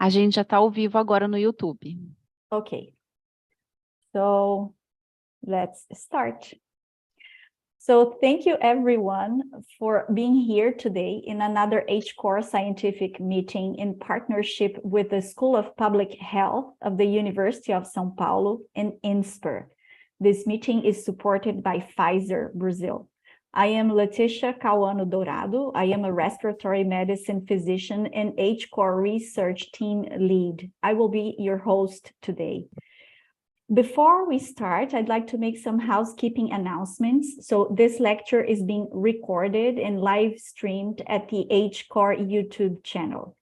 A gente já está ao vivo agora no YouTube. Okay, so let's start. So thank you everyone for being here today in another Hcor scientific meeting in partnership with the School of Public Health of the University of São Paulo and INSPER. This meeting is supported by Pfizer, Brazil. I am Leticia Cauano Dourado. I am a respiratory medicine physician and Hcor research team lead. I will be your host today. Before we start, I'd like to make some housekeeping announcements. So this lecture is being recorded and live streamed at the Hcor YouTube channel.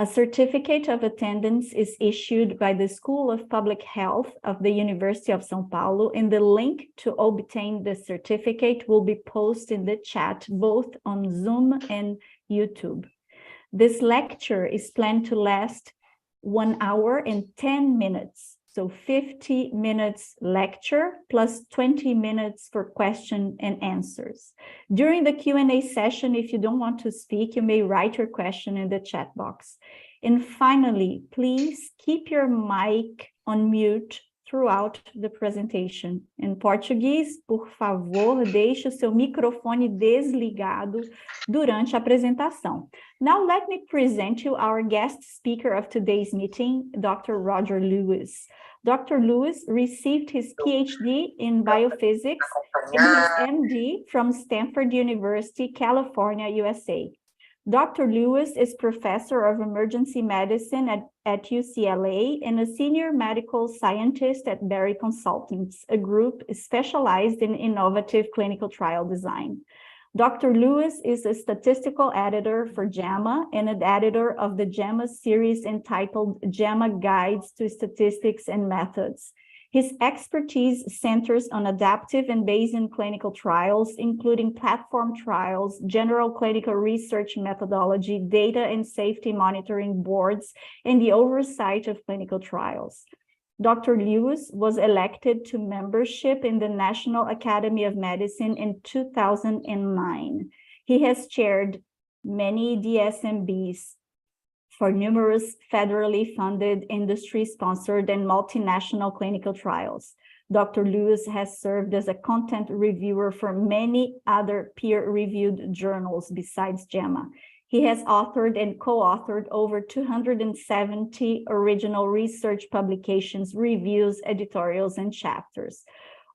A certificate of attendance is issued by the School of Public Health of the University of São Paulo, and the link to obtain the certificate will be posted in the chat both on Zoom and YouTube. This lecture is planned to last 1 hour and 10 minutes. So 50 minutes lecture plus 20 minutes for question and answers. During the Q&A session, if you don't want to speak, you may write your question in the chat box. And finally, please keep your mic on mute throughout the presentation. Em português, por favor, deixe o seu microfone desligado durante a apresentação. Now let me present you our guest speaker of today's meeting, Dr. Roger Lewis. Dr. Lewis received his PhD in biophysics and his MD from Stanford University, California, USA. Dr. Lewis is professor of emergency medicine at UCLA and a senior medical scientist at Berry Consultants, a group specialized in innovative clinical trial design. Dr. Lewis is a statistical editor for JAMA and an editor of the JAMA series entitled JAMA Guides to Statistics and Methods. His expertise centers on adaptive and Bayesian clinical trials, including platform trials, general clinical research methodology, data and safety monitoring boards, and the oversight of clinical trials. Dr. Lewis was elected to membership in the National Academy of Medicine in 2009. He has chaired many DSMBs for numerous federally funded, industry-sponsored, and multinational clinical trials. Dr. Lewis has served as a content reviewer for many other peer-reviewed journals besides JAMA. He has authored and co-authored over 270 original research publications, reviews, editorials, and chapters.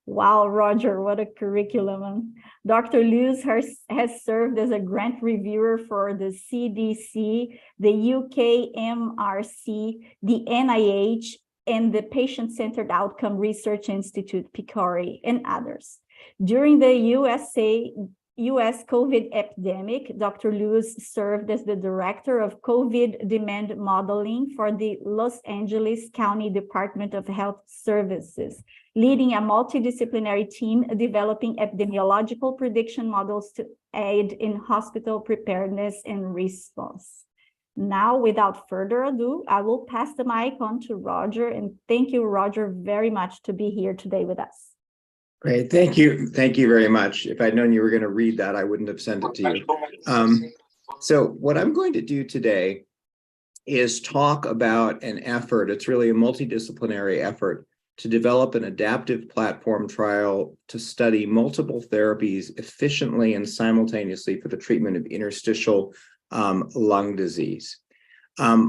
Wow, Roger, what a curriculum. Dr. Lewis has served as a grant reviewer for the CDC, the UKMRC, the NIH, and the Patient-Centered Outcome Research Institute, PCORI, and others. During the US COVID epidemic, Dr. Lewis served as the director of COVID demand modeling for the Los Angeles County Department of Health Services, leading a multidisciplinary team developing epidemiological prediction models to aid in hospital preparedness and response. Now, without further ado, I will pass the mic on to Roger, and thank you, Roger, very much to be here today with us. Great, thank you. Thank you very much. If I'd known you were going to read that, I wouldn't have sent it to you. So what I'm going to do today is talk about an effort. It's really a multidisciplinary effort to develop an adaptive platform trial to study multiple therapies efficiently and simultaneously for the treatment of interstitial lung disease.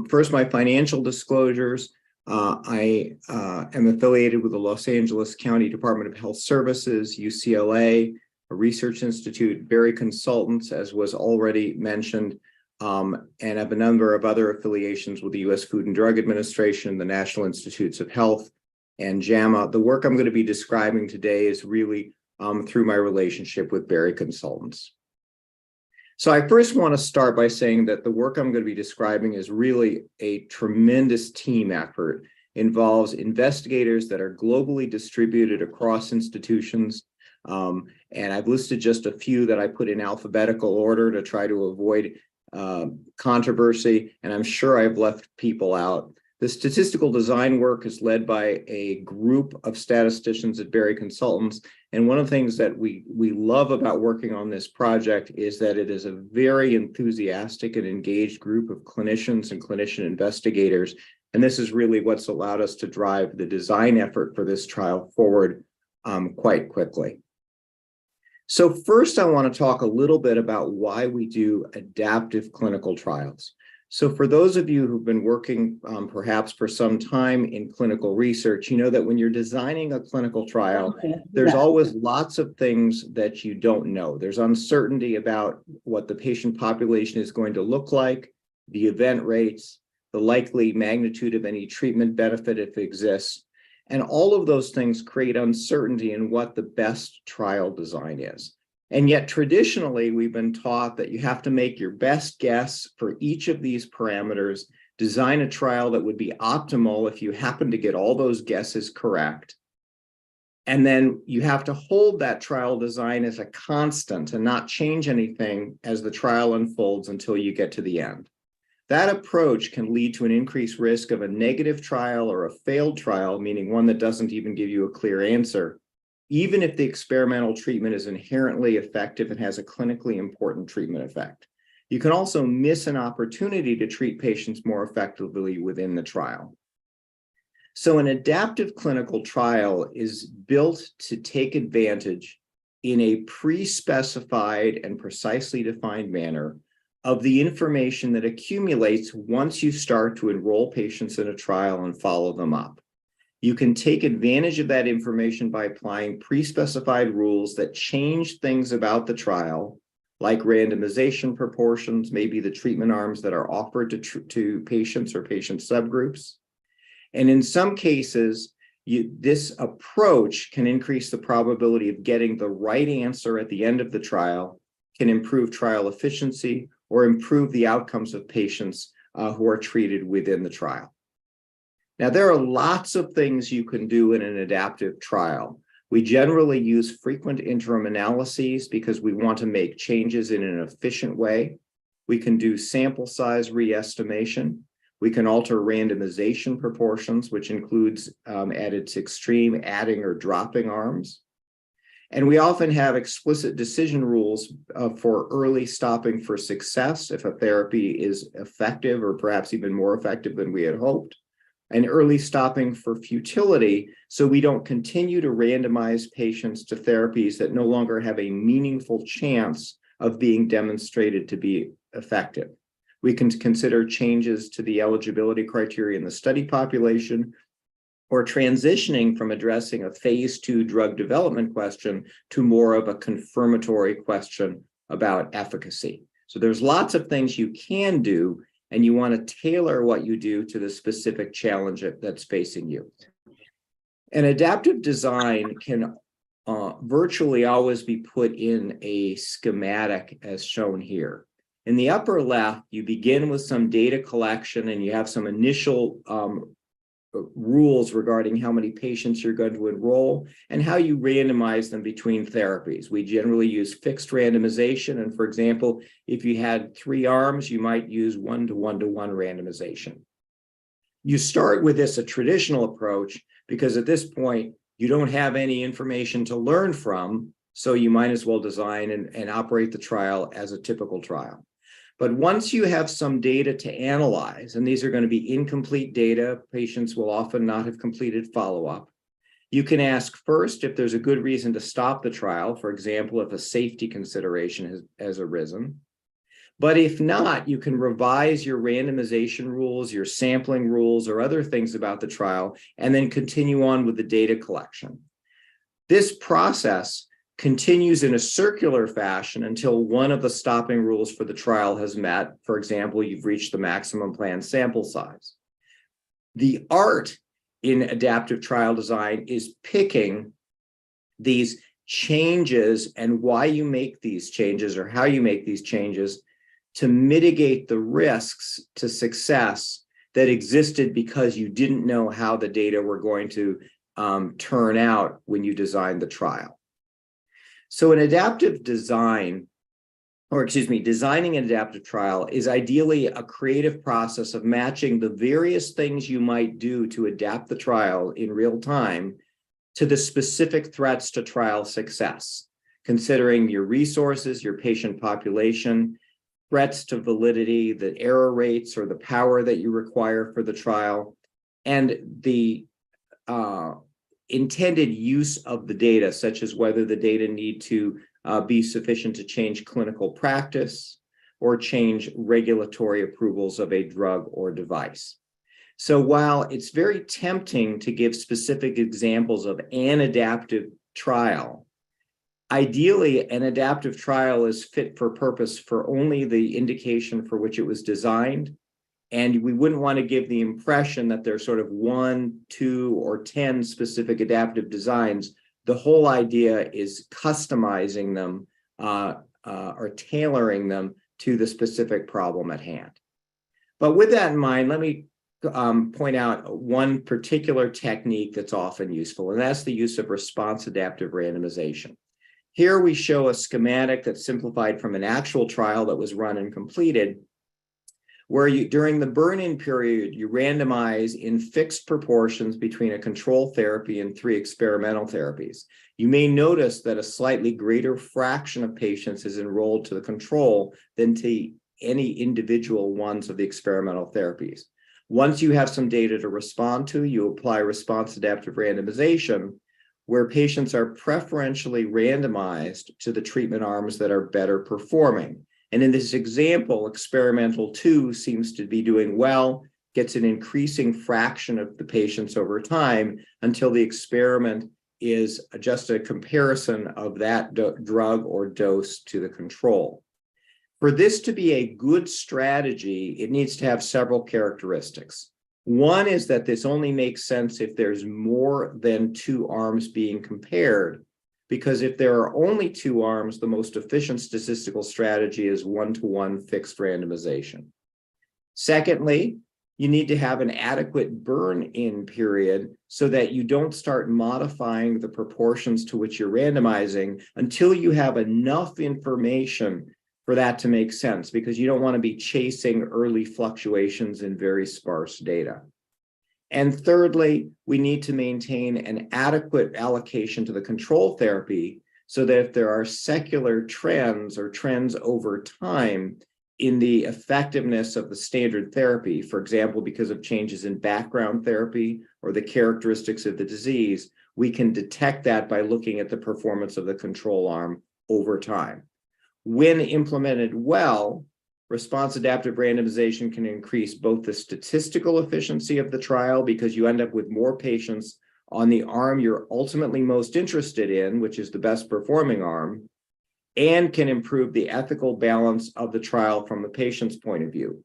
First, my financial disclosures. I am affiliated with the Los Angeles County Department of Health Services, UCLA, a research institute, Berry Consultants, as was already mentioned, and have a number of other affiliations with the U.S. Food and Drug Administration, the National Institutes of Health, and JAMA. The work I'm going to be describing today is really through my relationship with Berry Consultants. So I first want to start by saying that the work I'm going to be describing is really a tremendous team effort. Involves investigators that are globally distributed across institutions. And I've listed just a few that I put in alphabetical order to try to avoid controversy. And I'm sure I've left people out. The statistical design work is led by a group of statisticians at Berry Consultants. And one of the things that we love about working on this project is that it is a very enthusiastic and engaged group of clinicians and clinician investigators. And this is really what's allowed us to drive the design effort for this trial forward quite quickly. So first, I want to talk a little bit about why we do adaptive clinical trials. So for those of you who've been working perhaps for some time in clinical research, you know that when you're designing a clinical trial, there's always lots of things that you don't know. There's uncertainty about what the patient population is going to look like, the event rates, the likely magnitude of any treatment benefit if it exists. And all of those things create uncertainty in what the best trial design is. And yet traditionally, we've been taught that you have to make your best guess for each of these parameters, design a trial that would be optimal if you happen to get all those guesses correct. And then you have to hold that trial design as a constant and not change anything as the trial unfolds until you get to the end. That approach can lead to an increased risk of a negative trial or a failed trial, meaning one that doesn't even give you a clear answer, even if the experimental treatment is inherently effective and has a clinically important treatment effect. You can also miss an opportunity to treat patients more effectively within the trial. So an adaptive clinical trial is built to take advantage in a pre-specified and precisely defined manner of the information that accumulates once you start to enroll patients in a trial and follow them up. You can take advantage of that information by applying pre-specified rules that change things about the trial, like randomization proportions, maybe the treatment arms that are offered to patients or patient subgroups. And in some cases, this approach can increase the probability of getting the right answer at the end of the trial, can improve trial efficiency, or improve the outcomes of patients who are treated within the trial. Now, there are lots of things you can do in an adaptive trial. We generally use frequent interim analyses because we want to make changes in an efficient way. We can do sample size re-estimation. We can alter randomization proportions, which includes at its extreme adding or dropping arms. And we often have explicit decision rules for early stopping for success if a therapy is effective or perhaps even more effective than we had hoped, and early stopping for futility so we don't continue to randomize patients to therapies that no longer have a meaningful chance of being demonstrated to be effective. We can consider changes to the eligibility criteria in the study population, or transitioning from addressing a phase 2 drug development question to more of a confirmatory question about efficacy. So there's lots of things you can do, and you want to tailor what you do to the specific challenge that's facing you. An adaptive design can virtually always be put in a schematic as shown here. In the upper left, you begin with some data collection and you have some initial rules regarding how many patients you're going to enroll and how you randomize them between therapies. We generally use fixed randomization. And for example, if you had 3 arms, you might use 1-to-1-to-1 randomization. You start with a traditional approach because at this point, you don't have any information to learn from, so you might as well design and operate the trial as a typical trial. But once you have some data to analyze, and these are going to be incomplete data, patients will often not have completed follow-up, you can ask first if there's a good reason to stop the trial, for example, if a safety consideration has arisen. But if not, you can revise your randomization rules, your sampling rules, or other things about the trial, and then continue on with the data collection. This process continues in a circular fashion until one of the stopping rules for the trial has met. For example, you've reached the maximum planned sample size. The art in adaptive trial design is picking these changes and why you make these changes or how you make these changes to mitigate the risks to success that existed because you didn't know how the data were going to turn out when you designed the trial. So an adaptive design designing an adaptive trial is ideally a creative process of matching the various things you might do to adapt the trial in real time to the specific threats to trial success, considering your resources, your patient population, threats to validity, the error rates or the power that you require for the trial, and the intended use of the data, such as whether the data need to be sufficient to change clinical practice or change regulatory approvals of a drug or device. So while it's very tempting to give specific examples of an adaptive trial, ideally an adaptive trial is fit for purpose for only the indication for which it was designed. And we wouldn't want to give the impression that there's sort of 1, 2, or 10 specific adaptive designs. The whole idea is customizing them or tailoring them to the specific problem at hand. But with that in mind, let me point out one particular technique that's often useful, and that's the use of response adaptive randomization. Here we show a schematic that's simplified from an actual trial that was run and completed, where during the burn-in period, you randomize in fixed proportions between a control therapy and 3 experimental therapies. You may notice that a slightly greater fraction of patients is enrolled to the control than to any individual ones of the experimental therapies. Once you have some data to respond to, you apply response adaptive randomization, where patients are preferentially randomized to the treatment arms that are better performing. And in this example, experimental 2 seems to be doing well, gets an increasing fraction of the patients over time until the experiment is just a comparison of that drug or dose to the control. For this to be a good strategy, it needs to have several characteristics. One is that this only makes sense if there's more than 2 arms being compared, because if there are only 2 arms, the most efficient statistical strategy is 1-to-1 fixed randomization. Secondly, you need to have an adequate burn-in period so that you don't start modifying the proportions to which you're randomizing until you have enough information for that to make sense, because you don't want to be chasing early fluctuations in very sparse data. And thirdly, we need to maintain an adequate allocation to the control therapy so that if there are secular trends or trends over time in the effectiveness of the standard therapy, for example, because of changes in background therapy or the characteristics of the disease, we can detect that by looking at the performance of the control arm over time. When implemented well, response adaptive randomization can increase both the statistical efficiency of the trial, because you end up with more patients on the arm you're ultimately most interested in, which is the best performing arm, and can improve the ethical balance of the trial from the patient's point of view.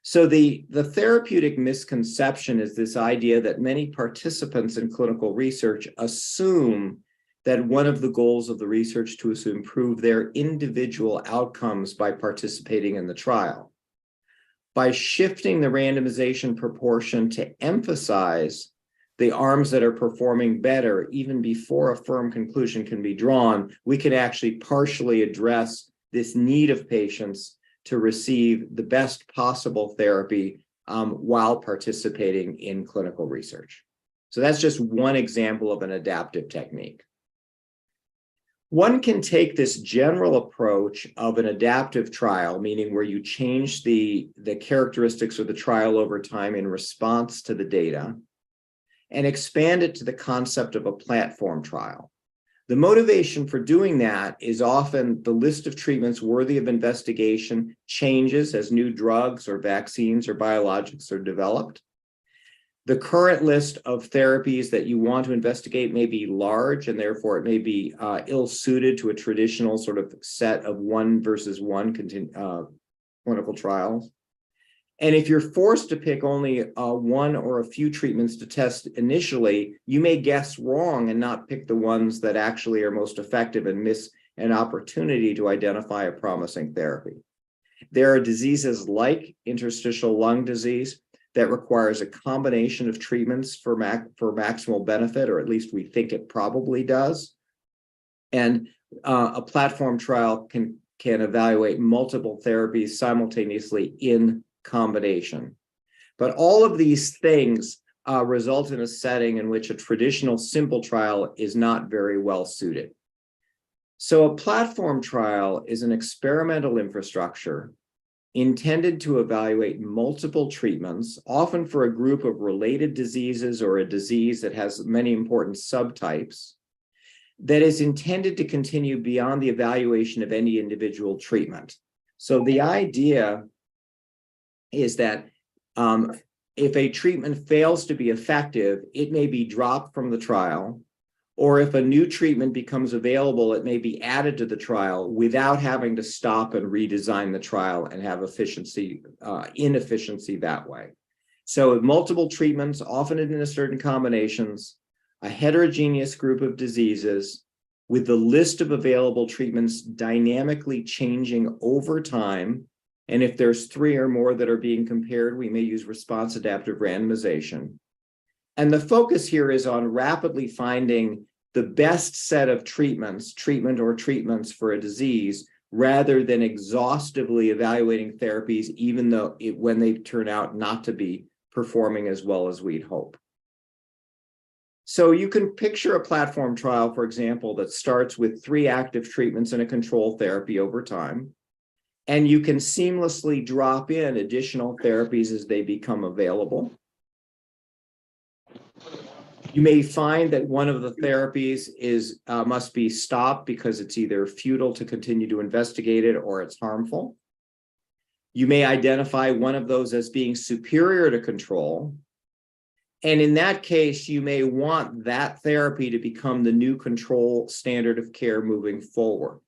So the therapeutic misconception is this idea that many participants in clinical research assume that one of the goals of the research is to improve their individual outcomes by participating in the trial. By shifting the randomization proportion to emphasize the arms that are performing better, even before a firm conclusion can be drawn, we can actually partially address this need of patients to receive the best possible therapy while participating in clinical research. So that's just one example of an adaptive technique. One can take this general approach of an adaptive trial, meaning where you change the characteristics of the trial over time in response to the data, and expand it to the concept of a platform trial. The motivation for doing that is often the list of treatments worthy of investigation changes as new drugs or vaccines or biologics are developed. The current list of therapies that you want to investigate may be large, and therefore it may be ill-suited to a traditional sort of set of 1 versus 1 clinical trials. And if you're forced to pick only 1 or a few treatments to test initially, you may guess wrong and not pick the ones that actually are most effective and miss an opportunity to identify a promising therapy. There are diseases like interstitial lung disease that requires a combination of treatments for maximal benefit, or at least we think it probably does. And a platform trial can can evaluate multiple therapies simultaneously in combination. But all of these things result in a setting in which a traditional simple trial is not very well suited. So a platform trial is an experimental infrastructure intended to evaluate multiple treatments, often for a group of related diseases or a disease that has many important subtypes, that is intended to continue beyond the evaluation of any individual treatment. So the idea is that if a treatment fails to be effective, it may be dropped from the trial, or if a new treatment becomes available, it may be added to the trial without having to stop and redesign the trial and have inefficiency that way. So with multiple treatments, often administered in combinations, a heterogeneous group of diseases with the list of available treatments dynamically changing over time. And if there's 3 or more that are being compared, we may use response adaptive randomization. And the focus here is on rapidly finding the best set of treatments for a disease, rather than exhaustively evaluating therapies, even though when they turn out not to be performing as well as we'd hope. So you can picture a platform trial, for example, that starts with 3 active treatments and a control therapy over time. And you can seamlessly drop in additional therapies as they become available. You may find that one of the therapies must be stopped because it's either futile to continue to investigate it or it's harmful. You may identify one of those as being superior to control. And in that case, you may want that therapy to become the new control standard of care moving forward.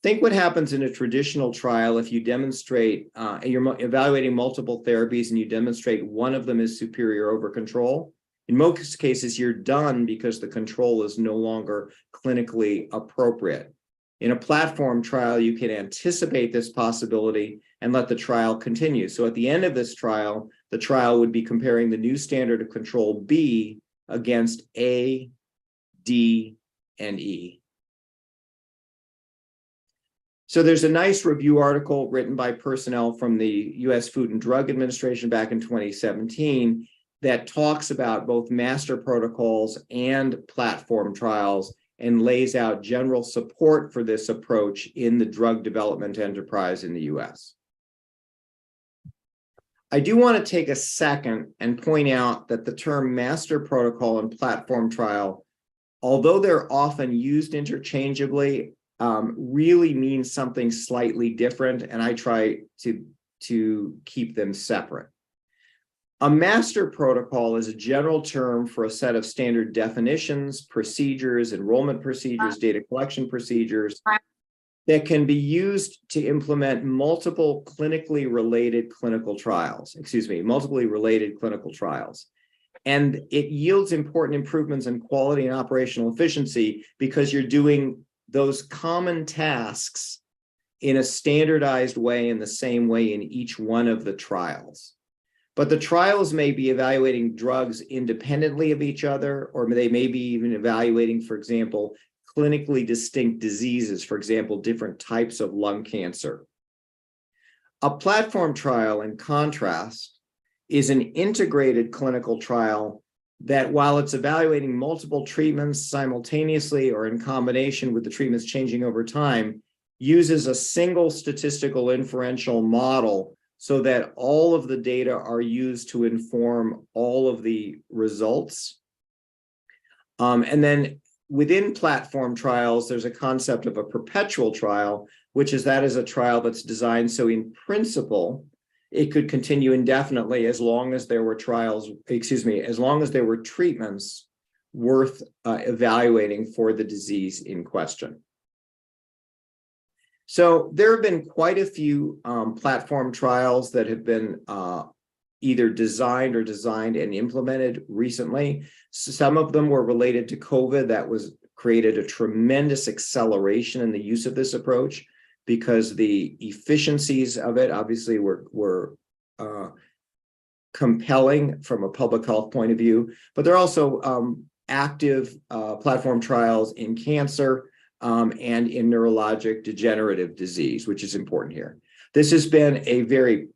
Think what happens in a traditional trial if you demonstrate, you're evaluating multiple therapies and you demonstrate one of them is superior over control. In most cases, you're done because the control is no longer clinically appropriate. In a platform trial, you can anticipate this possibility and let the trial continue. So at the end of this trial, the trial would be comparing the new standard of control B against A, D, and E. So there's a nice review article written by personnel from the US Food and Drug Administration back in 2017 that talks about both master protocols and platform trials and lays out general support for this approach in the drug development enterprise in the US. I do want to take a second and point out that the term master protocol and platform trial, although they're often used interchangeably, really means something slightly different, and I try to keep them separate. A master protocol is a general term for a set of standard definitions, procedures, enrollment procedures, data collection procedures that can be used to implement multiply related clinical trials. And it yields important improvements in quality and operational efficiency because you're doing those common tasks in a standardized way in the same way in each one of the trials. But the trials may be evaluating drugs independently of each other, or they may be even evaluating, for example, clinically distinct diseases, for example, different types of lung cancer. A platform trial, in contrast, is an integrated clinical trial that, while it's evaluating multiple treatments simultaneously or in combination with the treatments changing over time, uses a single statistical inferential model so that all of the data are used to inform all of the results. And then within platform trials, there's a concept of a perpetual trial, which is a trial that's designed so in principle, it could continue indefinitely as long as there were treatments worth evaluating for the disease in question. So there have been quite a few platform trials that have been either designed and implemented recently. Some of them were related to COVID. That created a tremendous acceleration in the use of this approach because the efficiencies of it obviously were compelling from a public health point of view. But there are also active platform trials in cancer. and in neurologic degenerative disease, which is important here. This has been a very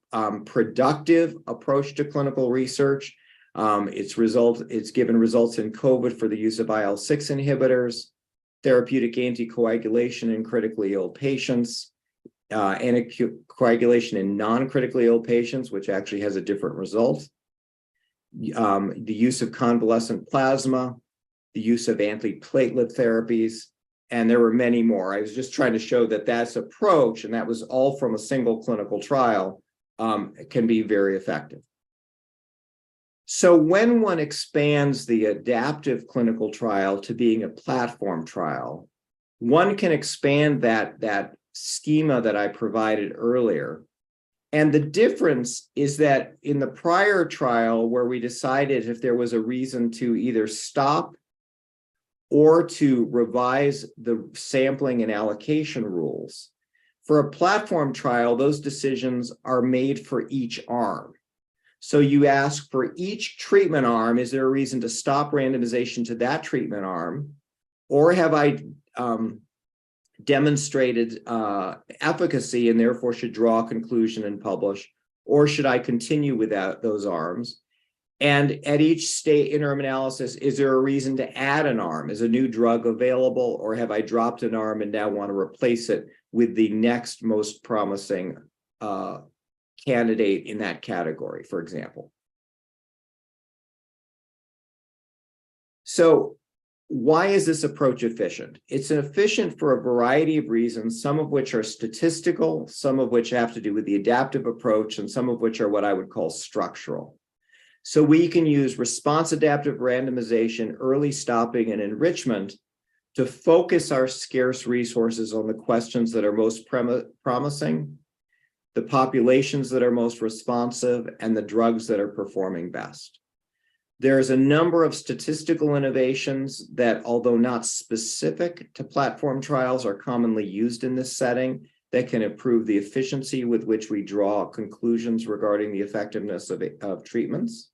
productive approach to clinical research. It's given results in COVID for the use of IL-6 inhibitors, therapeutic anticoagulation in critically ill patients, anticoagulation in non-critically ill patients, which actually has a different result, the use of convalescent plasma, the use of antiplatelet therapies, and there were many more. I was just trying to show that that's approach, and that was all from a single clinical trial, can be very effective. So when one expands the adaptive clinical trial to being a platform trial, one can expand that schema that I provided earlier. And the difference is that in the prior trial, where we decided if there was a reason to either stop or to revise the sampling and allocation rules, for a platform trial, those decisions are made for each arm. So you ask for each treatment arm, is there a reason to stop randomization to that treatment arm? Or have I demonstrated efficacy and therefore should draw a conclusion and publish? Or should I continue without those arms? And at each state interim analysis, is there a reason to add an arm? Is a new drug available, or have I dropped an arm and now want to replace it with the next most promising candidate in that category, for example? So why is this approach efficient? It's efficient for a variety of reasons, some of which are statistical, some of which have to do with the adaptive approach, and some of which are what I would call structural. So we can use response adaptive randomization, early stopping, and enrichment to focus our scarce resources on the questions that are most promising, the populations that are most responsive, and the drugs that are performing best. There's a number of statistical innovations that, although not specific to platform trials, are commonly used in this setting that can improve the efficiency with which we draw conclusions regarding the effectiveness of treatments.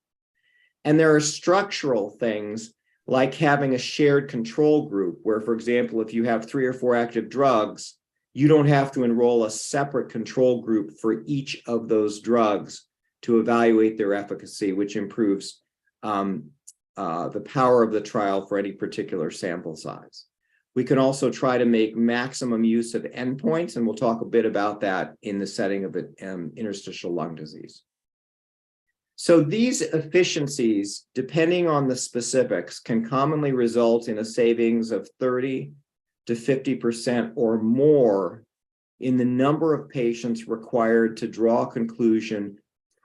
And there are structural things like having a shared control group where, for example, if you have 3 or 4 active drugs, you don't have to enroll a separate control group for each of those drugs to evaluate their efficacy, which improves the power of the trial for any particular sample size. We can also try to make maximum use of endpoints, and we'll talk a bit about that in the setting of interstitial lung disease. So these efficiencies, depending on the specifics, can commonly result in a savings of 30 to 50% or more in the number of patients required to draw a conclusion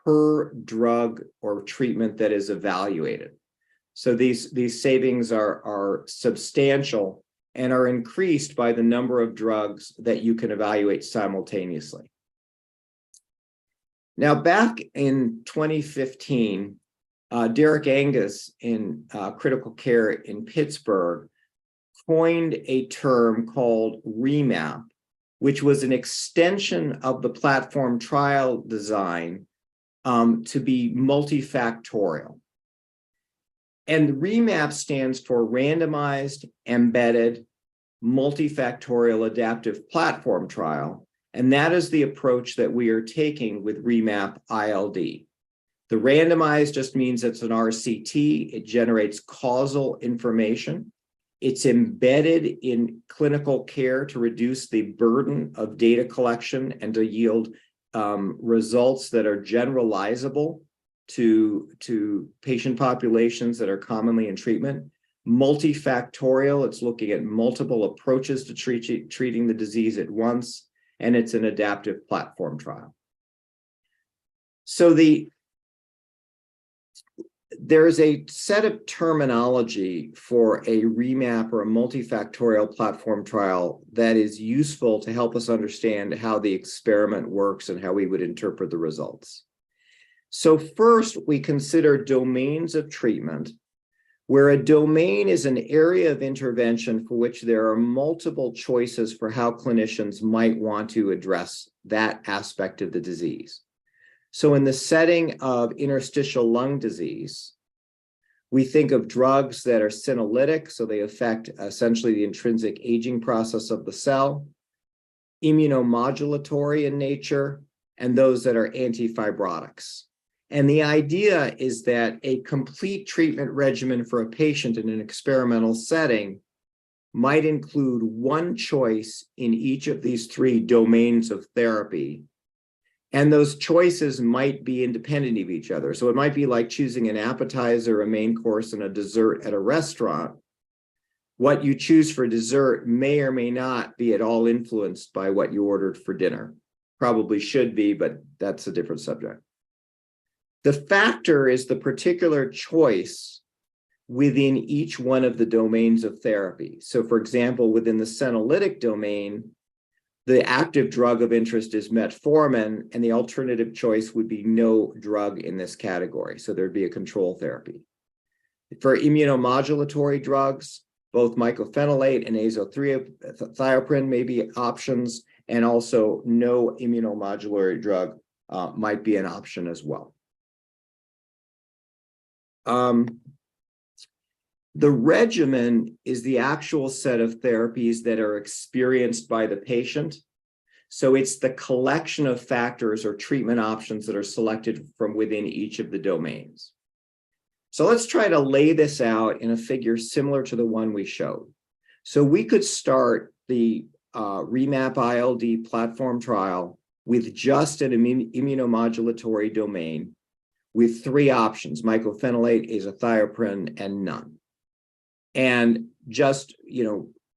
per drug or treatment that is evaluated. So these savings are substantial and are increased by the number of drugs that you can evaluate simultaneously. Now, back in 2015, Derek Angus in critical care in Pittsburgh coined a term called REMAP, which was an extension of the platform trial design to be multifactorial. And REMAP stands for Randomized, Embedded, Multifactorial Adaptive Platform Trial. And that is the approach that we are taking with REMAP-ILD. The randomized just means it's an RCT. It generates causal information. It's embedded in clinical care to reduce the burden of data collection and to yield results that are generalizable to patient populations that are commonly in treatment. Multifactorial, it's looking at multiple approaches to treating the disease at once, and it's an adaptive platform trial. So there's a set of terminology for a REMAP or a multifactorial platform trial that is useful to help us understand how the experiment works and how we would interpret the results. So first, we consider domains of treatment, where a domain is an area of intervention for which there are multiple choices for how clinicians might want to address that aspect of the disease. So in the setting of interstitial lung disease, We think of drugs that are senolytic, so they affect essentially the intrinsic aging process of the cell, immunomodulatory in nature, and those that are antifibrotics. And the idea is that a complete treatment regimen for a patient in an experimental setting might include one choice in each of these three domains of therapy. And those choices might be independent of each other. So it might be like choosing an appetizer, a main course, and a dessert at a restaurant. What you choose for dessert may or may not be at all influenced by what you ordered for dinner. Probably should be, but that's a different subject. The factor is the particular choice within each one of the domains of therapy. So for example, within the senolytic domain, the active drug of interest is metformin, and the alternative choice would be no drug in this category. So there'd be a control therapy. For immunomodulatory drugs, both mycophenolate and azathioprine may be options, and also no immunomodulatory drug might be an option as well. The regimen is the actual set of therapies that are experienced by the patient. So it's the collection of factors or treatment options that are selected from within each of the domains. So let's try to lay this out in a figure similar to the one we showed. So we could start the REMAP-ILD platform trial with just an immunomodulatory domain with three options: mycophenolate, azathioprine, and none. And just,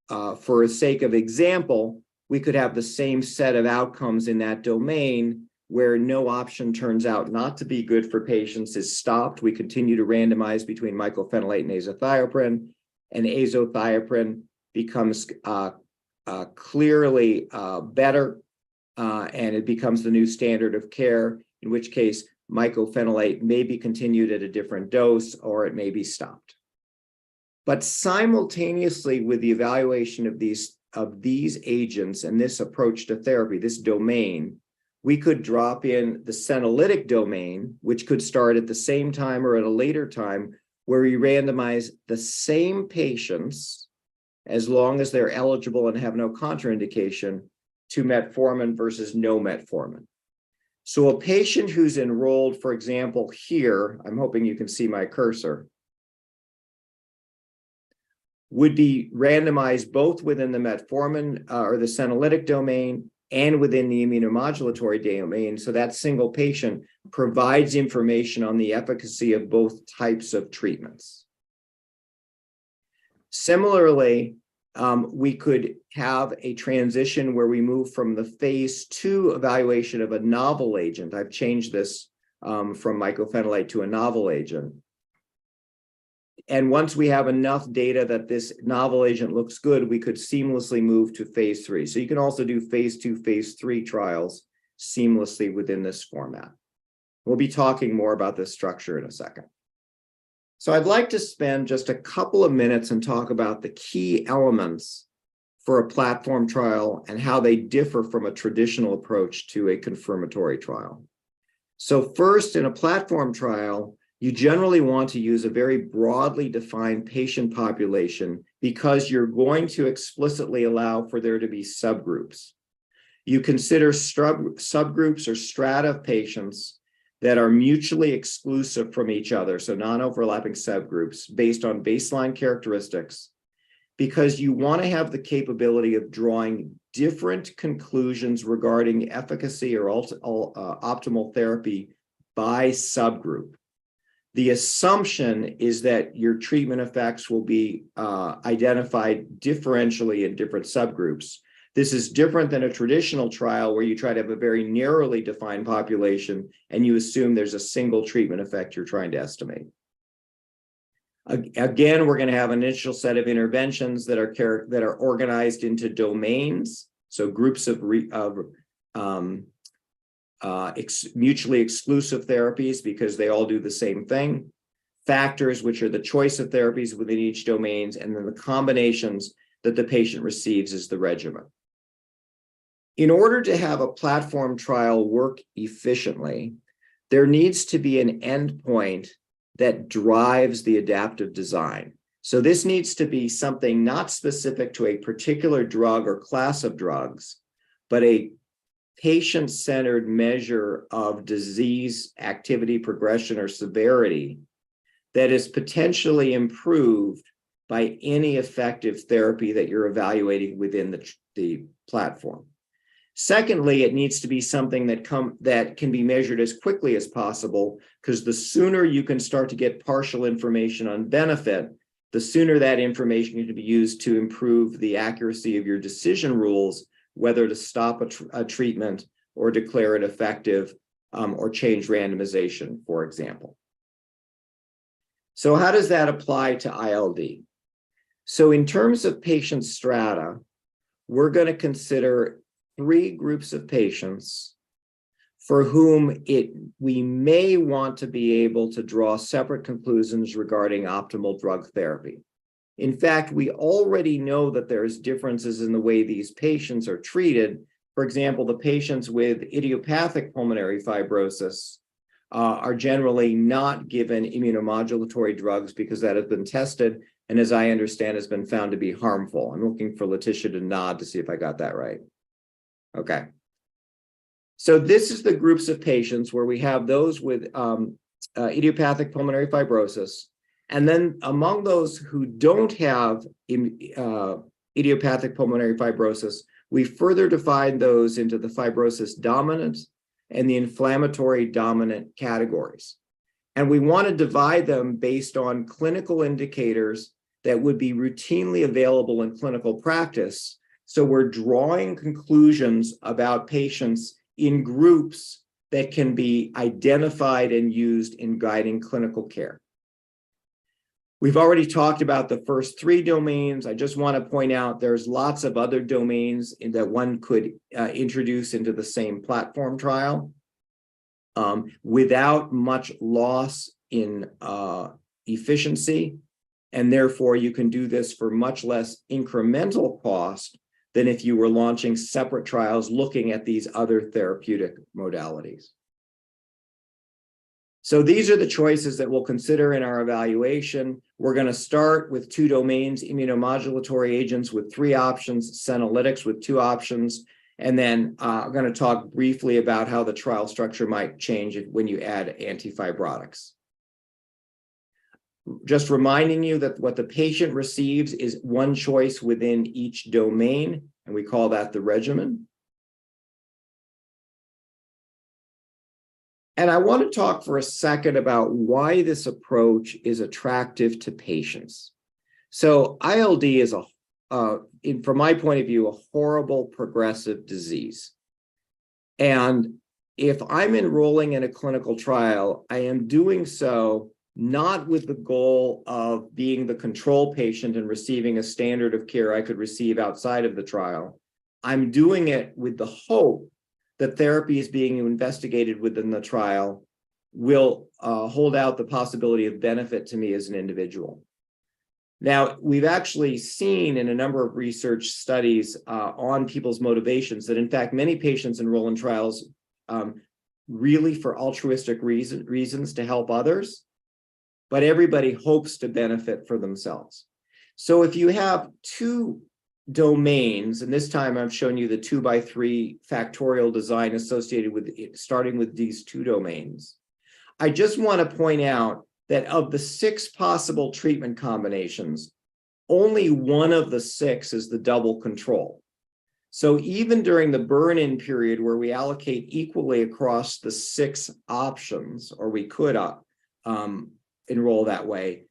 for the sake of example, we could have the same set of outcomes in that domain where no option turns out not to be good for patients is stopped. We continue to randomize between mycophenolate and azathioprine becomes clearly better, and it becomes the new standard of care, in which case mycophenolate may be continued at a different dose or it may be stopped. But simultaneously with the evaluation of these agents and this approach to therapy, this domain, we could drop in the senolytic domain, which could start at the same time or at a later time, where we randomize the same patients, as long as they're eligible and have no contraindication, to metformin versus no metformin. So a patient who's enrolled, for example, here, I'm hoping you can see my cursor, would be randomized both within the metformin or the senolytic domain and within the immunomodulatory domain. So that single patient provides information on the efficacy of both types of treatments. Similarly, we could have a transition where we move from the phase 2 evaluation of a novel agent. I've changed this from mycophenolate to a novel agent. And once we have enough data that this novel agent looks good, we could seamlessly move to phase 3. So you can also do phase 2, phase 3 trials seamlessly within this format. We'll be talking more about this structure in a second. So I'd like to spend just a couple of minutes and talk about the key elements for a platform trial and how they differ from a traditional approach to a confirmatory trial. So first, in a platform trial, you generally want to use a very broadly defined patient population because you're going to explicitly allow for there to be subgroups. You consider subgroups or strata of patients that are mutually exclusive from each other, so non-overlapping subgroups based on baseline characteristics, because you want to have the capability of drawing different conclusions regarding efficacy or optimal therapy by subgroup. The assumption is that your treatment effects will be identified differentially in different subgroups. This is different than a traditional trial where you try to have a very narrowly defined population and you assume there's a single treatment effect you're trying to estimate. Again, we're going to have an initial set of interventions that are organized into domains, so groups of mutually exclusive therapies because they all do the same thing, factors, which are the choice of therapies within each domains, and then the combinations that the patient receives as the regimen. In order to have a platform trial work efficiently, there needs to be an endpoint that drives the adaptive design. So this needs to be something not specific to a particular drug or class of drugs, but a patient-centered measure of disease activity, progression, or severity that is potentially improved by any effective therapy that you're evaluating within the platform. Secondly, it needs to be something that can be measured as quickly as possible, because the sooner you can start to get partial information on benefit, the sooner that information can be used to improve the accuracy of your decision rules, whether to stop a treatment or declare it effective or change randomization, for example. So how does that apply to ILD? So in terms of patient strata, we're going to consider 3 groups of patients for whom we may want to be able to draw separate conclusions regarding optimal drug therapy. In fact, we already know that there's differences in the way these patients are treated. For example, the patients with idiopathic pulmonary fibrosis are generally not given immunomodulatory drugs because that has been tested and, as I understand, has been found to be harmful. I'm looking for Letitia to nod to see if I got that right. Okay. So this is the groups of patients where we have those with idiopathic pulmonary fibrosis. And then among those who don't have idiopathic pulmonary fibrosis, we further divide those into the fibrosis dominant and the inflammatory dominant categories. And we want to divide them based on clinical indicators that would be routinely available in clinical practice. So we're drawing conclusions about patients in groups that can be identified and used in guiding clinical care. We've already talked about the first 3 domains. I just want to point out there's lots of other domains that one could introduce into the same platform trial without much loss in efficiency. And therefore, you can do this for much less incremental cost than if you were launching separate trials looking at these other therapeutic modalities. So these are the choices that we'll consider in our evaluation. We're going to start with 2 domains, immunomodulatory agents with 3 options, senolytics with 2 options, and then I'm going to talk briefly about how the trial structure might change when you add antifibrotics. Just reminding you that what the patient receives is one choice within each domain, and we call that the regimen. And I want to talk for a second about why this approach is attractive to patients. So ILD is, from my point of view, a horrible progressive disease. And if I'm enrolling in a clinical trial, I am doing so not with the goal of being the control patient and receiving a standard of care I could receive outside of the trial. I'm doing it with the hope that therapies being investigated within the trial will hold out the possibility of benefit to me as an individual. Now, we've actually seen in a number of research studies on people's motivations that, in fact, many patients enroll in trials really for altruistic reasons to help others, but everybody hopes to benefit for themselves. So if you have 2 domains, and this time I've shown you the 2x3 factorial design associated with it, starting with these 2 domains, I just want to point out that of the 6 possible treatment combinations, only one of the 6 is the double control. So even during the burn-in period where we allocate equally across the 6 options, or we could enroll that way,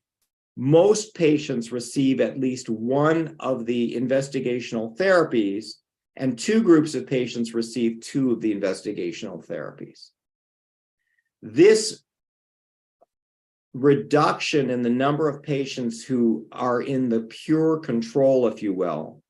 most patients receive at least one of the investigational therapies, and 2 groups of patients receive 2 of the investigational therapies. This reduction in the number of patients who are in the pure control, if you will,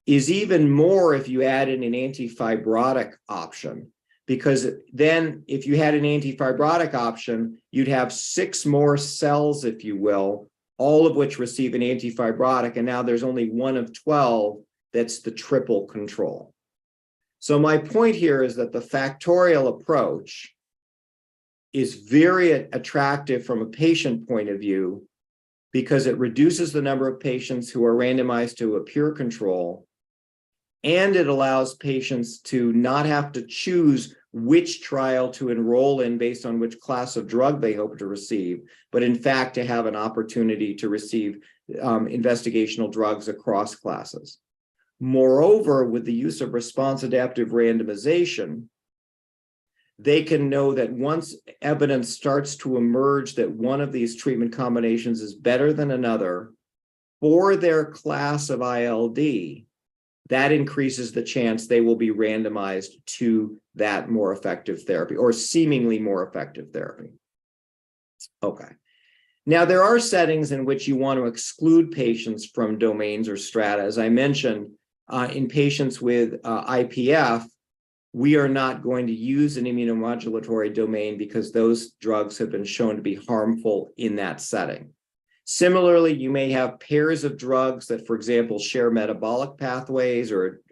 is even more if you add in an antifibrotic option, because then if you had an antifibrotic option, you'd have 6 more cells, if you will, all of which receive an antifibrotic, and now there's only 1 of 12 that's the triple control. So my point here is that the factorial approach is very attractive from a patient point of view because it reduces the number of patients who are randomized to a pure control, and it allows patients to not have to choose which trial to enroll in based on which class of drug they hope to receive, but in fact to have an opportunity to receive investigational drugs across classes. Moreover, with the use of response adaptive randomization, they can know that once evidence starts to emerge that one of these treatment combinations is better than another for their class of ILD, that increases the chance they will be randomized to that more effective therapy or seemingly more effective therapy. Okay. Now, there are settings in which you want to exclude patients from domains or strata. As I mentioned, in patients with IPF, we are not going to use an immunomodulatory domain because those drugs have been shown to be harmful in that setting. Similarly, you may have pairs of drugs that, for example, share metabolic pathways or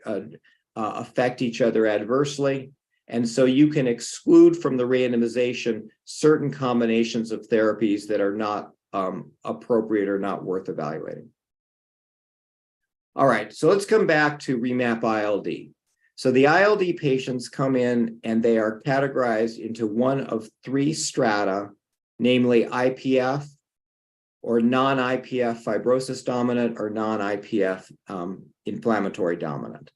affect each other adversely. And so you can exclude from the randomization certain combinations of therapies that are not appropriate or not worth evaluating. All right, so let's come back to REMAP-ILD. So the ILD patients come in and they are categorized into one of three strata, namely IPF or non-IPF fibrosis dominant or non-IPF inflammatory dominant.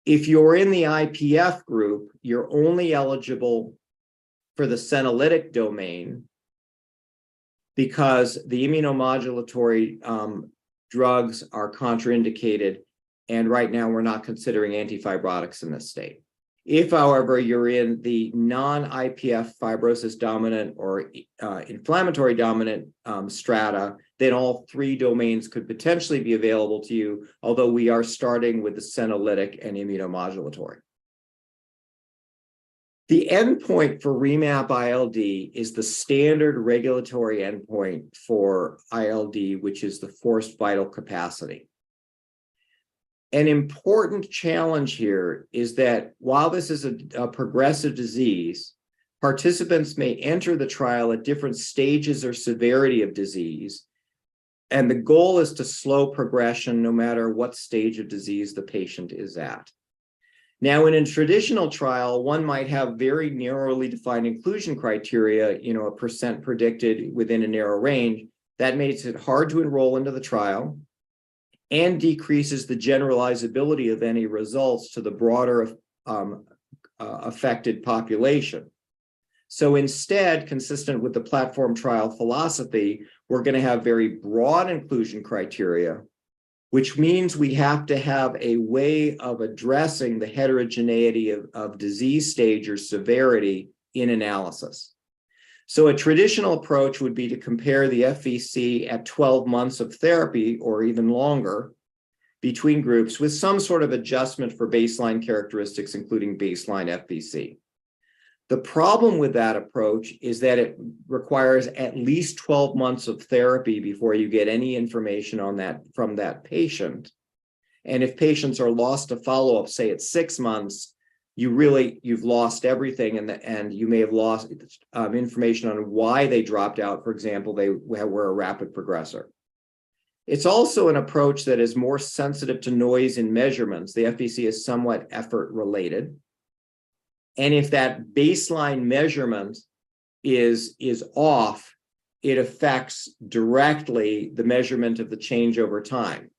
If you're in the IPF group, you're only eligible for the senolytic domain because the immunomodulatory drugs are contraindicated, and right now we're not considering antifibrotics in this state. If, however, you're in the non-IPF fibrosis dominant or inflammatory dominant strata, then all three domains could potentially be available to you, although we are starting with the senolytic and immunomodulatory. The endpoint for REMAP-ILD is the standard regulatory endpoint for ILD, which is the forced vital capacity. An important challenge here is that while this is a progressive disease, participants may enter the trial at different stages or severity of disease, and the goal is to slow progression no matter what stage of disease the patient is at. Now, in a traditional trial, one might have very narrowly defined inclusion criteria, a percent predicted within a narrow range. That makes it hard to enroll into the trial and decreases the generalizability of any results to the broader affected population. So instead, consistent with the platform trial philosophy, we're going to have very broad inclusion criteria, which means we have to have a way of addressing the heterogeneity of disease stage or severity in analysis. So a traditional approach would be to compare the FVC at 12 months of therapy or even longer between groups with some sort of adjustment for baseline characteristics, including baseline FVC. The problem with that approach is that it requires at least 12 months of therapy before you get any information on that from that patient. And if patients are lost to follow-up, say at 6 months, you've lost everything, and you may have lost information on why they dropped out. For example, they were a rapid progressor. It's also an approach that is more sensitive to noise in measurements. The FVC is somewhat effort related. And if that baseline measurement is off, it affects directly the measurement of the change over time.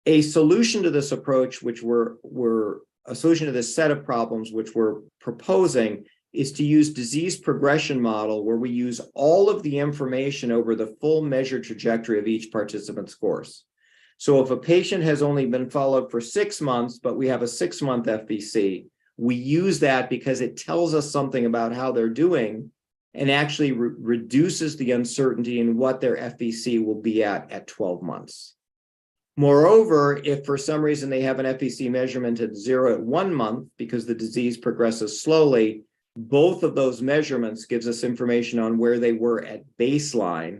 A solution to this approach, a solution to this set of problems which we're proposing, is to use disease progression model where we use all of the information over the full measured trajectory of each participant's course. So if a patient has only been followed for 6 months, but we have a 6-month FVC, we use that because it tells us something about how they're doing and actually reduces the uncertainty in what their FVC will be at 12 months. Moreover, if for some reason they have an FVC measurement at 0 at 1 month because the disease progresses slowly, both of those measurements gives us information on where they were at baseline,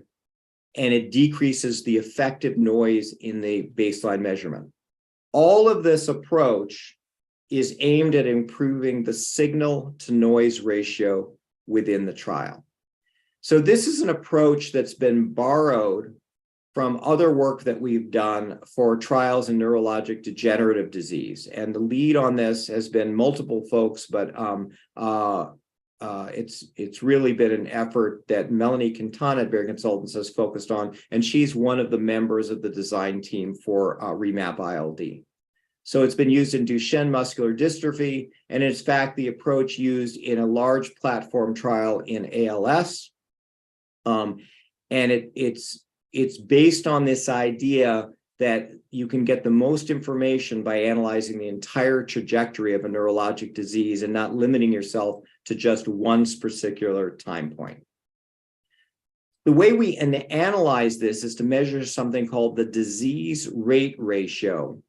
and it decreases the effective noise in the baseline measurement. All of this approach is aimed at improving the signal to noise ratio within the trial. So this is an approach that's been borrowed from other work that we've done for trials in neurologic degenerative disease. And the lead on this has been multiple folks, but it's really been an effort that Melanie Quintana at Bayer Consultants has focused on, and she's one of the members of the design team for REMAP-ILD. So it's been used in Duchenne muscular dystrophy, and it's in fact the approach used in a large platform trial in ALS. And it's based on this idea that you can get the most information by analyzing the entire trajectory of a neurologic disease and not limiting yourself to just one particular time point. The way we analyze this is to measure something called the disease rate ratio,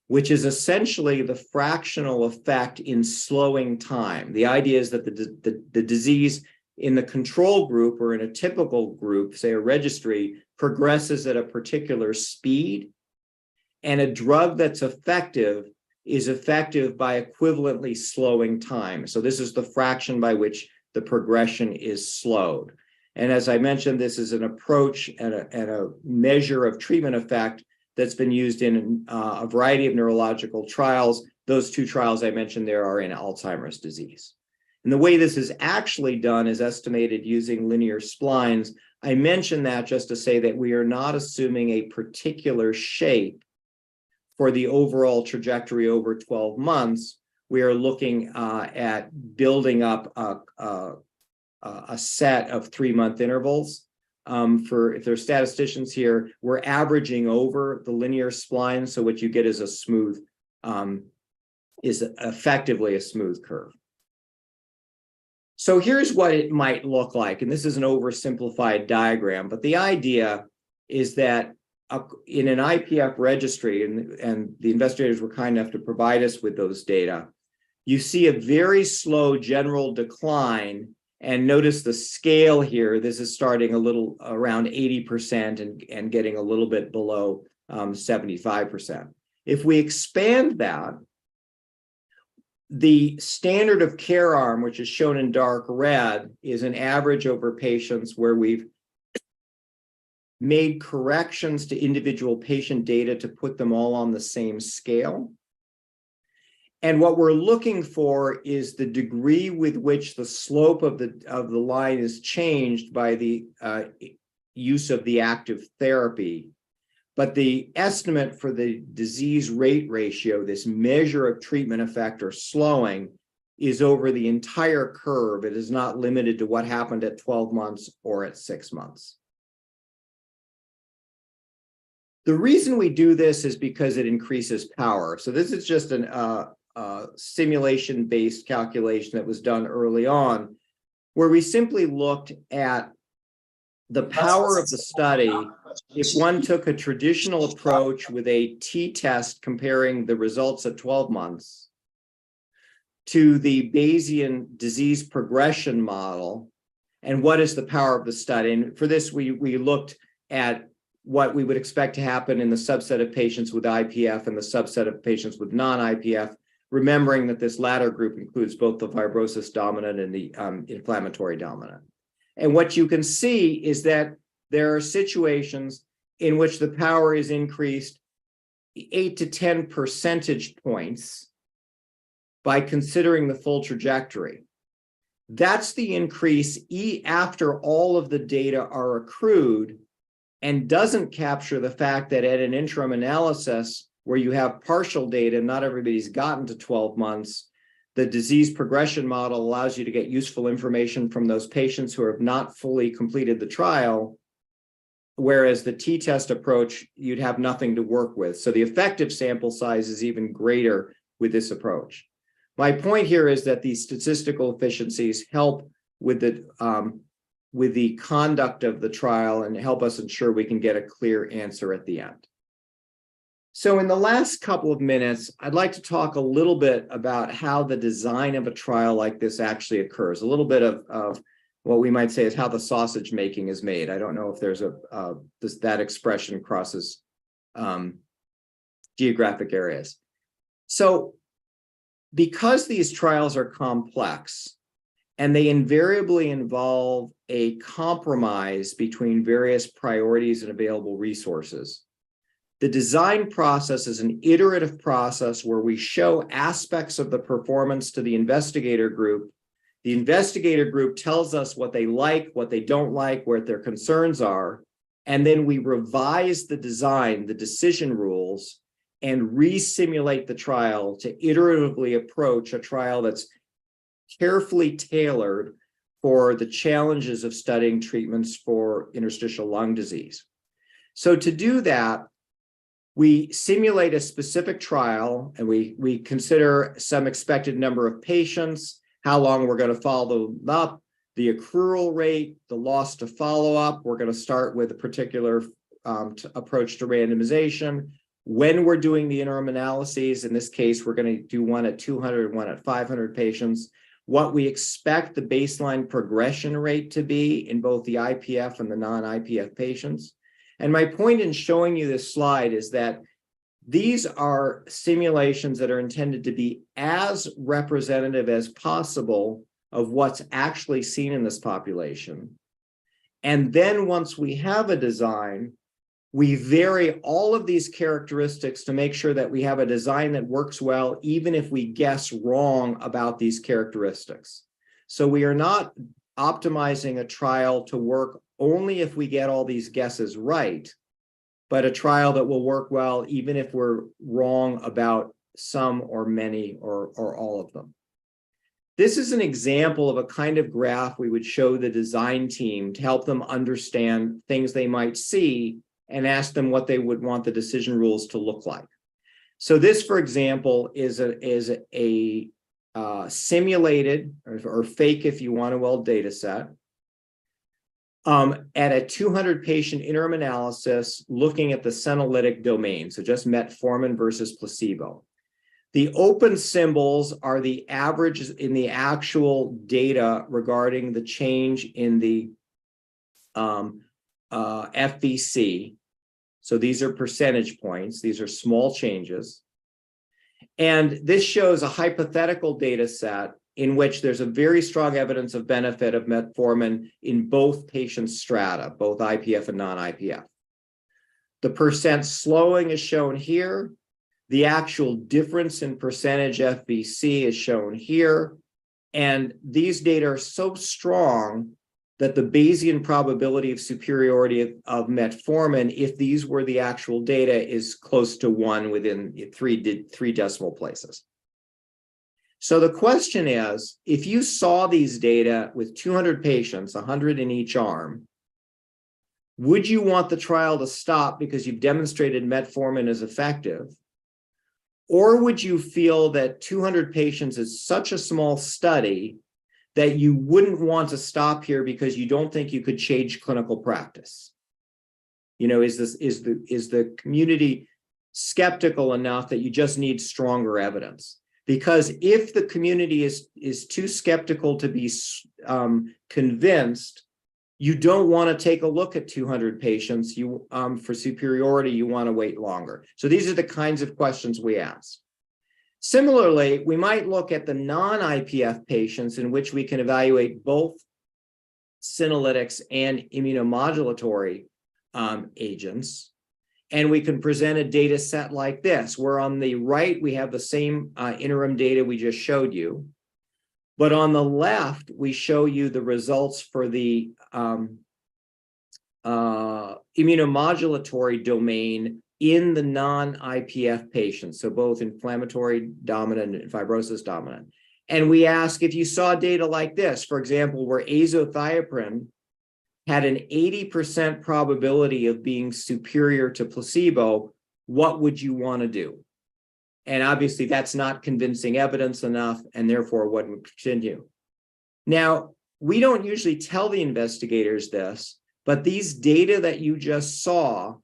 which is essentially the fractional effect in slowing time. The idea is that the disease in the control group or in a typical group, say a registry, progresses at a particular speed, and a drug that's effective is effective by equivalently slowing time. So this is the fraction by which the progression is slowed. And as I mentioned, this is an approach and a measure of treatment effect that's been used in a variety of neurological trials. Those two trials I mentioned there are in Alzheimer's disease. And the way this is actually done is estimated using linear splines. I mention that just to say that we are not assuming a particular shape for the overall trajectory over 12 months. We are looking at building up a set of 3-month intervals. If there's statisticians here, we're averaging over the linear spline, so what you get is a smooth, is effectively a smooth curve. So here's what it might look like, and this is an oversimplified diagram, but the idea is that in an IPF registry, and the investigators were kind enough to provide us with those data, you see a very slow general decline, and notice the scale here. This is starting a little around 80% and getting a little bit below 75%. If we expand that, the standard of care arm, which is shown in dark red, is an average over patients where we've made corrections to individual patient data to put them all on the same scale. And what we're looking for is the degree with which the slope of the line is changed by the use of the active therapy. But the estimate for the disease rate ratio, this measure of treatment effect or slowing, is over the entire curve. It is not limited to what happened at 12 months or at 6 months. The reason we do this is because it increases power. So this is just a simulation-based calculation that was done early on, where we simply looked at the power of the study if one took a traditional approach with a t-test comparing the results at 12 months to the Bayesian disease progression model, and what is the power of the study. And for this, we looked at what we would expect to happen in the subset of patients with IPF and the subset of patients with non-IPF, remembering that this latter group includes both the fibrosis dominant and the inflammatory dominant. And what you can see is that there are situations in which the power is increased 8 to 10 percentage points by considering the full trajectory. That's the increase after all of the data are accrued, and doesn't capture the fact that at an interim analysis where you have partial data, not everybody's gotten to 12 months, the disease progression model allows you to get useful information from those patients who have not fully completed the trial, whereas the t-test approach, you'd have nothing to work with. So the effective sample size is even greater with this approach. My point here is that these statistical efficiencies help with the conduct of the trial and help us ensure we can get a clear answer at the end. So in the last couple of minutes, I'd like to talk a little bit about how the design of a trial like this actually occurs, a little bit of what we might say is how the sausage making is made. I don't know if there's that expression crosses geographic areas. So because these trials are complex, and they invariably involve a compromise between various priorities and available resources. The design process is an iterative process where we show aspects of the performance to the investigator group. The investigator group tells us what they like, what they don't like, what their concerns are, and then we revise the design, the decision rules, and re-simulate the trial to iteratively approach a trial that's carefully tailored for the challenges of studying treatments for interstitial lung disease. So to do that, we simulate a specific trial, and we consider some expected number of patients, how long we're going to follow them up, the accrual rate, the loss to follow-up. We're going to start with a particular approach to randomization. When we're doing the interim analyses, in this case, we're going to do one at 200, one at 500 patients. What we expect the baseline progression rate to be in both the IPF and the non-IPF patients. And my point in showing you this slide is that these are simulations that are intended to be as representative as possible of what's actually seen in this population. And then once we have a design, we vary all of these characteristics to make sure that we have a design that works well, even if we guess wrong about these characteristics. So we are not optimizing a trial to work only if we get all these guesses right, but a trial that will work well even if we're wrong about some or many or all of them. This is an example of a kind of graph we would show the design team to help them understand things they might see and ask them what they would want the decision rules to look like. So this, for example, is a simulated or fake, if you want to, data set at a 200 patient interim analysis looking at the senolytic domain, so just metformin versus placebo. The open symbols are the averages in the actual data regarding the change in the FVC. So these are percentage points. These are small changes. And this shows a hypothetical data set in which there's a very strong evidence of benefit of metformin in both patient strata, both IPF and non-IPF. The percent slowing is shown here. The actual difference in percentage FVC is shown here. And these data are so strong that the Bayesian probability of superiority of metformin, if these were the actual data, is close to 1 within three decimal places. So the question is, if you saw these data with 200 patients, 100 in each arm, would you want the trial to stop because you've demonstrated metformin is effective? Or would you feel that 200 patients is such a small study that you wouldn't want to stop here because you don't think you could change clinical practice? You know, is the community skeptical enough that you just need stronger evidence? Because if the community is too skeptical to be convinced, you don't want to take a look at 200 patients. You for superiority, you want to wait longer. So these are the kinds of questions we ask. Similarly, we might look at the non-IPF patients in which we can evaluate both senolytics and immunomodulatory agents. And we can present a data set like this, where on the right, we have the same interim data we just showed you. But on the left, we show you the results for the immunomodulatory domain in the non-IPF patients, so both inflammatory dominant and fibrosis dominant. And we ask if you saw data like this, for example, where azathioprine had an 80% probability of being superior to placebo, what would you want to do? And obviously that's not convincing evidence enough, and therefore wouldn't continue. Now, we don't usually tell the investigators this, but these data that you just saw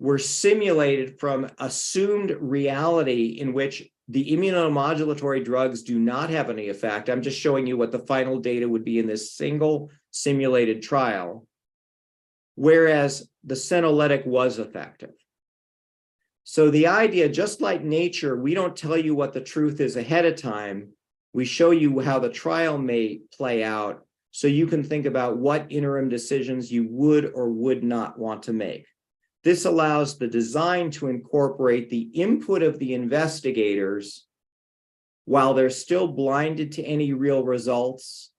were simulated from assumed reality in which the immunomodulatory drugs do not have any effect. I'm just showing you what the final data would be in this single simulated trial, whereas the senolytic was effective. So the idea, just like nature, we don't tell you what the truth is ahead of time, We show you how the trial may play out so you can think about what interim decisions you would or would not want to make. This allows the design to incorporate the input of the investigators while they're still blinded to any real results,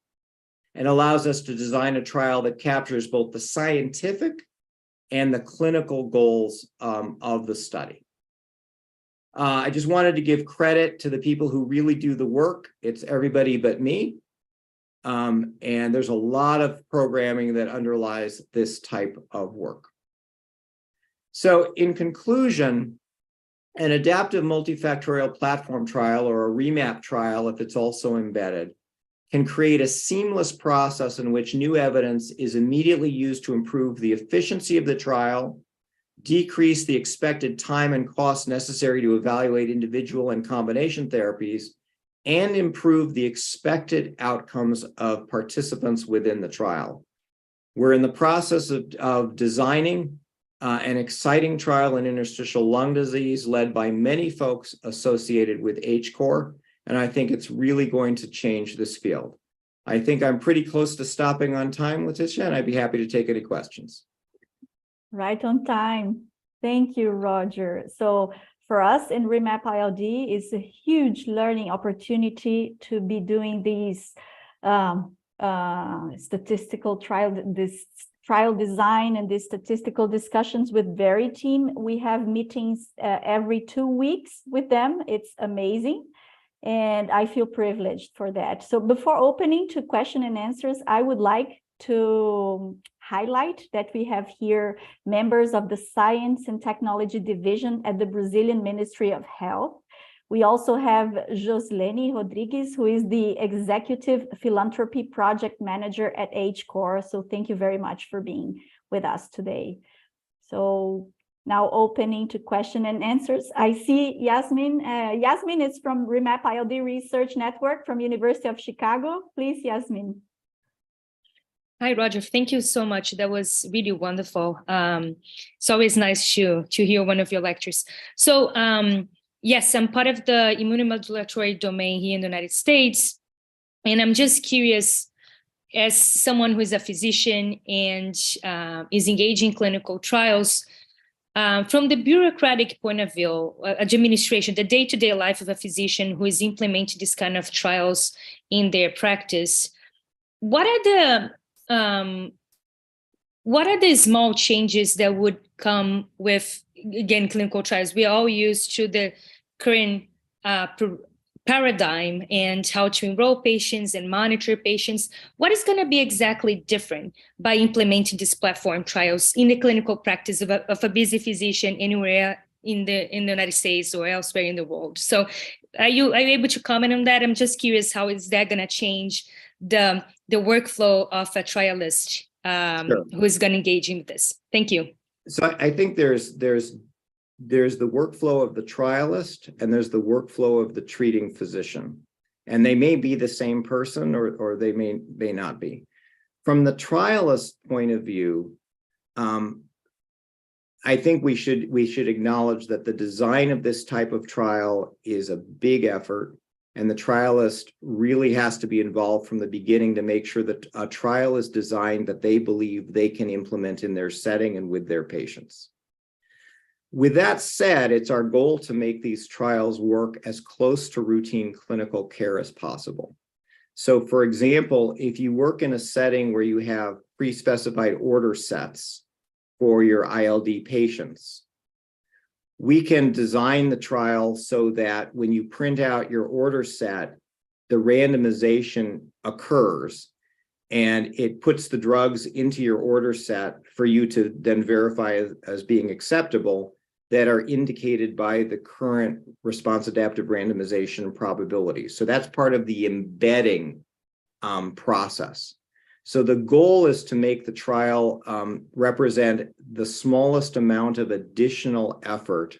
and allows us to design a trial that captures both the scientific and the clinical goals of the study. I just wanted to give credit to the people who really do the work. It's everybody but me. And there's a lot of programming that underlies this type of work. So in conclusion, an adaptive multifactorial platform trial, or a REMAP trial if it's also embedded, can create a seamless process in which new evidence is immediately used to improve the efficiency of the trial, decrease the expected time and cost necessary to evaluate individual and combination therapies, and improve the expected outcomes of participants within the trial. We're in the process of designing an exciting trial in interstitial lung disease led by many folks associated with Hcor, and I think it's really going to change this field. I think I'm pretty close to stopping on time, Letitia, and I'd be happy to take any questions. Right on time. Thank you, Roger. So for us in REMAP-ILD, it's a huge learning opportunity to be doing these statistical trial design and these statistical discussions with Very team. We have meetings every 2 weeks with them. It's amazing. And I feel privileged for that. So before opening to question and answers, I would like to highlight that we have here members of the Science and Technology Division at the Brazilian Ministry of Health. We also have Joslene Rodrigues, who is the Executive Philanthropy Project Manager at Hcor. So thank you very much for being with us today. So now opening to question and answers. I see Yasmin. Yasmin is from REMAP-ILD Research Network from University of Chicago. Please, Yasmin. Hi, Roger. Thank you so much. That was really wonderful. It's always nice to hear one of your lectures. So yes, I'm part of the immunomodulatory domain here in the United States. And I'm just curious, as someone who is a physician and is engaged in clinical trials, from the bureaucratic point of view, administration, the day-to-day life of a physician who is implementing this kind of trials in their practice, what are the small changes that would come with, again, clinical trials? We are all used to the current paradigm and how to enroll patients and monitor patients. What is going to be exactly different by implementing these platform trials in the clinical practice of a busy physician anywhere in the United States or elsewhere in the world? So are you able to comment on that? I'm just curious, how is that going to change the workflow of a trialist Sure. who is going to engage in this? Thank you. So I think there's the workflow of the trialist and there's the workflow of the treating physician. And they may be the same person or they may not be. From the trialist point of view, I think we should acknowledge that the design of this type of trial is a big effort, and the trialist really has to be involved from the beginning to make sure that a trial is designed that they believe they can implement in their setting and with their patients. With that said, it's our goal to make these trials work as close to routine clinical care as possible. So, for example, if you work in a setting where you have pre-specified order sets for your ILD patients, we can design the trial so that when you print out your order set, the randomization occurs and it puts the drugs into your order set for you to then verify as being acceptable that are indicated by the current response adaptive randomization probability. So that's part of the embedding process. So the goal is to make the trial represent the smallest amount of additional effort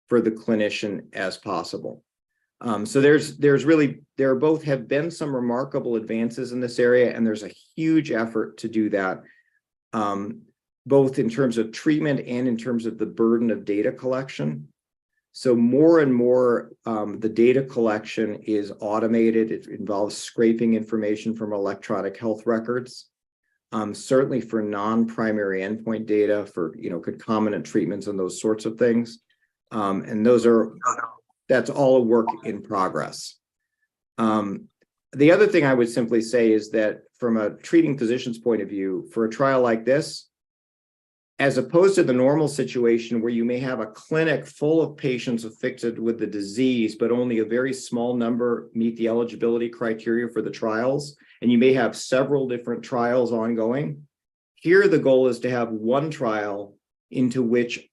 for the clinician as possible. So there both have been some remarkable advances in this area, and there's a huge effort to do that, both in terms of treatment and in terms of the burden of data collection. So more and more, the data collection is automated. It involves scraping information from electronic health records. Certainly for non-primary endpoint data, for concomitant treatments and those sorts of things. And that's all a work in progress. The other thing I would simply say is that from a treating physician's point of view, for a trial like this, as opposed to the normal situation where you may have a clinic full of patients afflicted with the disease, but only a very small number meet the eligibility criteria for the trials, and you may have several different trials ongoing. Here, the goal is to have one trial into which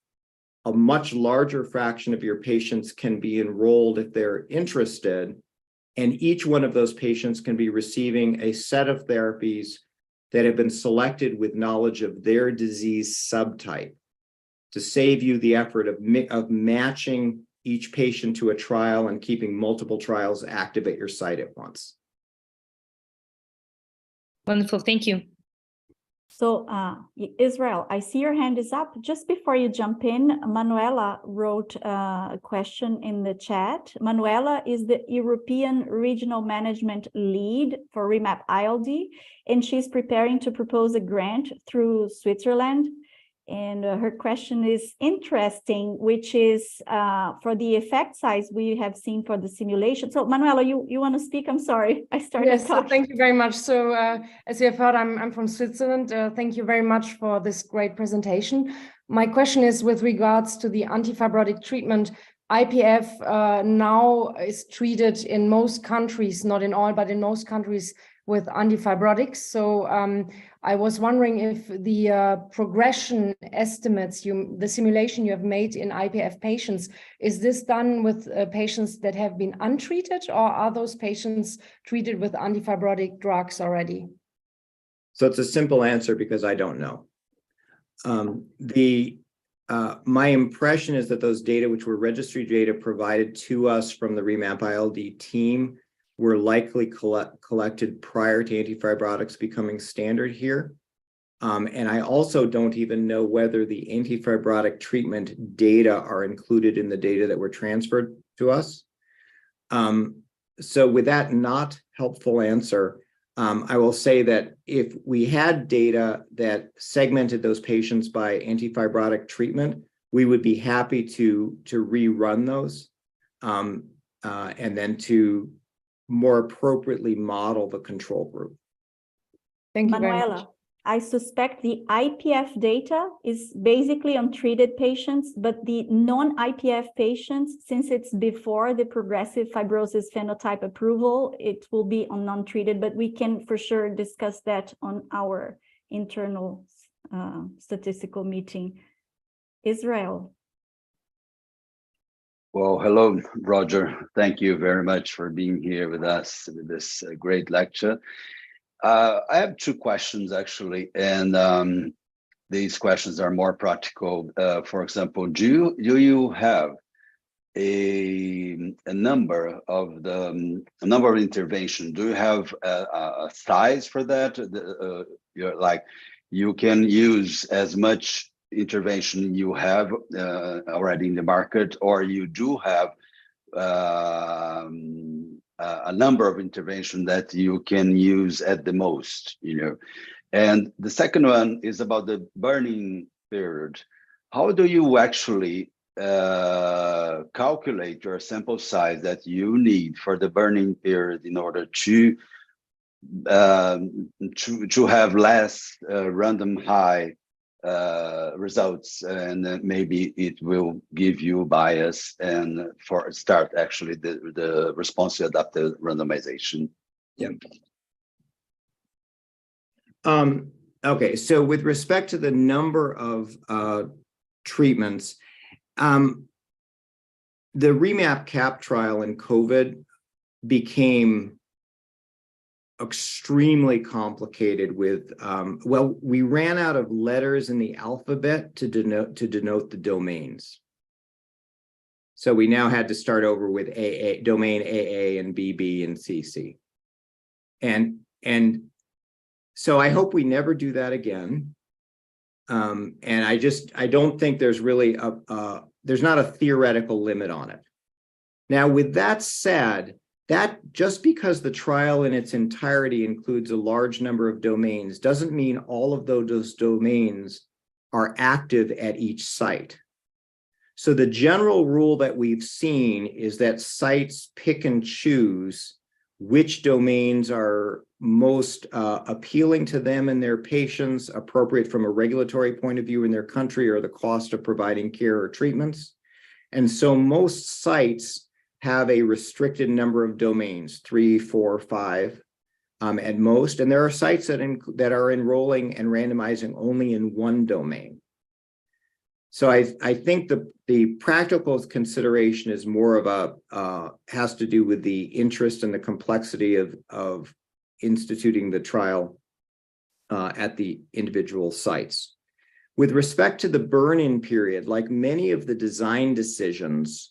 a much larger fraction of your patients can be enrolled if they're interested, and each one of those patients can be receiving a set of therapies that have been selected with knowledge of their disease subtype to save you the effort of matching each patient to a trial and keeping multiple trials active at your site at once. Wonderful, thank you. So, Israel, I see your hand is up. Just before you jump in, Manuela wrote a question in the chat. Manuela is the European Regional Management Lead for REMAP-ILD, and she's preparing to propose a grant through Switzerland. And her question is interesting, which is for the effect size we have seen for the simulation. So Manuela, you want to speak? I'm sorry, I started Yes, talking. thank you very much. So as you have heard, I'm from Switzerland. Thank you very much for this great presentation. My question is with regards to the antifibrotic treatment. IPF now is treated in most countries, not in all, but in most countries with antifibrotics. So I was wondering if the progression estimates, the simulation you have made in IPF patients, is this done with patients that have been untreated, or are those patients treated with antifibrotic drugs already? So it's a simple answer because I don't know. My impression is that those data, which were registry data provided to us from the REMAP-ILD team, were likely collected prior to antifibrotics becoming standard here. And I also don't even know whether the antifibrotic treatment data are included in the data that were transferred to us. So with that not helpful answer, I will say that if we had data that segmented those patients by antifibrotic treatment, we would be happy to rerun those and then to more appropriately model the control group. Thank you Manuela, very much. I suspect the IPF data is basically on treated patients, but the non-IPF patients, since it's before the progressive fibrosis phenotype approval, it will be on non-treated, but we can for sure discuss that on our internal statistical meeting. Israel. Well, hello, Roger. Thank you very much for being here with us with this great lecture. I have two questions, actually, and these questions are more practical. For example, do you have a number of interventions? Do you have a size for that? You're like, you can use as much intervention you have already in the market, or you do have a number of interventions that you can use at the most, And the second one is about the burning period. How do you actually calculate your sample size that you need for the burning period in order to have less random high results, and maybe it will give you bias and start actually the response to adaptive randomization? Yeah. Okay, so with respect to the number of treatments, the REMAP-CAP trial in COVID became extremely complicated with, we ran out of letters in the alphabet to denote the domains. So we now had to start over with domain AA and BB and CC. And so I hope we never do that again. And I don't think there's really there's not a theoretical limit on it. Now, with that said, that just because the trial in its entirety includes a large number of domains doesn't mean all of those domains are active at each site. So the general rule that we've seen is that sites pick and choose which domains are most appealing to them and their patients, appropriate from a regulatory point of view in their country or the cost of providing care or treatments. And so most sites have a restricted number of domains, 3, 4, 5 at most. And there are sites that are enrolling and randomizing only in one domain. So I think the practical consideration is more of has to do with the interest and the complexity of instituting the trial at the individual sites. With respect to the burn-in period, like many of the design decisions,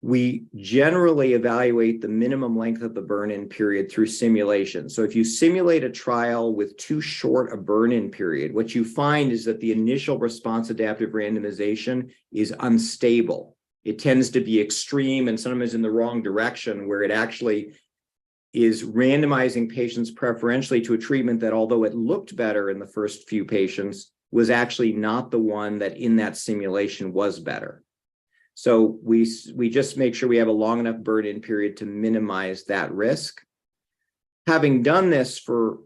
we generally evaluate the minimum length of the burn-in period through simulation. So if you simulate a trial with too short a burn-in period, what you find is that the initial response adaptive randomization is unstable. It tends to be extreme and sometimes in the wrong direction, where it actually is randomizing patients preferentially to a treatment that, although it looked better in the first few patients, was actually not the one that in that simulation was better. So we just make sure we have a long enough burn-in period to minimize that risk. Having done this for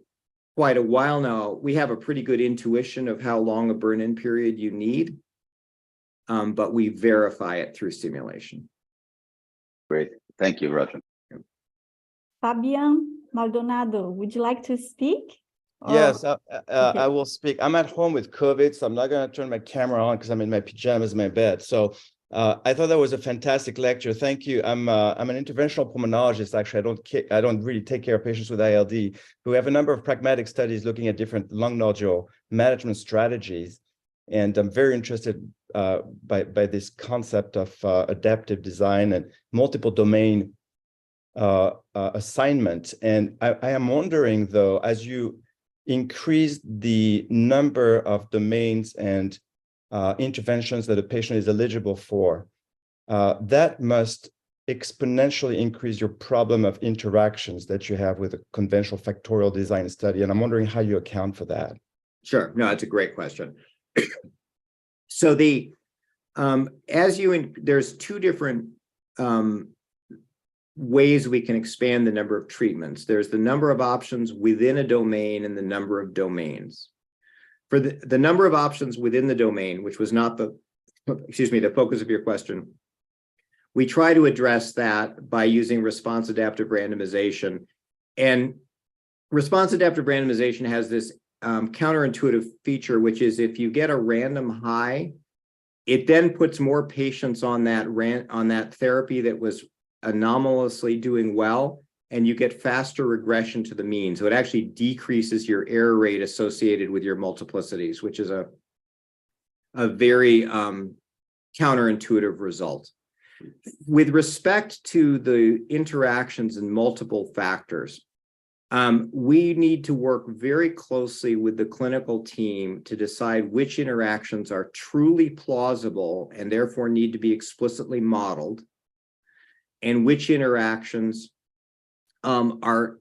quite a while now, we have a pretty good intuition of how long a burn-in period you need, but we verify it through simulation. Great. Thank you, Roger. Fabian Maldonado, would you like to speak? Yes, Okay. I will speak. I'm at home with COVID, so I'm not going to turn my camera on because I'm in my pajamas in my bed. So I thought that was a fantastic lecture. Thank you. I'm an interventional pulmonologist. Actually, I don't really take care of patients with ILD. We have a number of pragmatic studies looking at different lung nodule management strategies, and I'm very interested by this concept of adaptive design and multiple domain assignment. And I am wondering, though, as you increase the number of domains and interventions that a patient is eligible for, that must exponentially increase your problem of interactions that you have with a conventional factorial design study. And I'm wondering how you account for that. Sure. No, that's a great question. So there's two different ways we can expand the number of treatments. There's the number of options within a domain and the number of domains. For the number of options within the domain, which was not the focus of your question, we try to address that by using response adaptive randomization. And response adaptive randomization has this counterintuitive feature, which is if you get a random high, it then puts more patients on that therapy that was anomalously doing well, and you get faster regression to the mean. So it actually decreases your error rate associated with your multiplicities, which is a very counterintuitive result. With respect to the interactions and multiple factors, we need to work very closely with the clinical team to decide which interactions are truly plausible and therefore need to be explicitly modeled, and which interactions are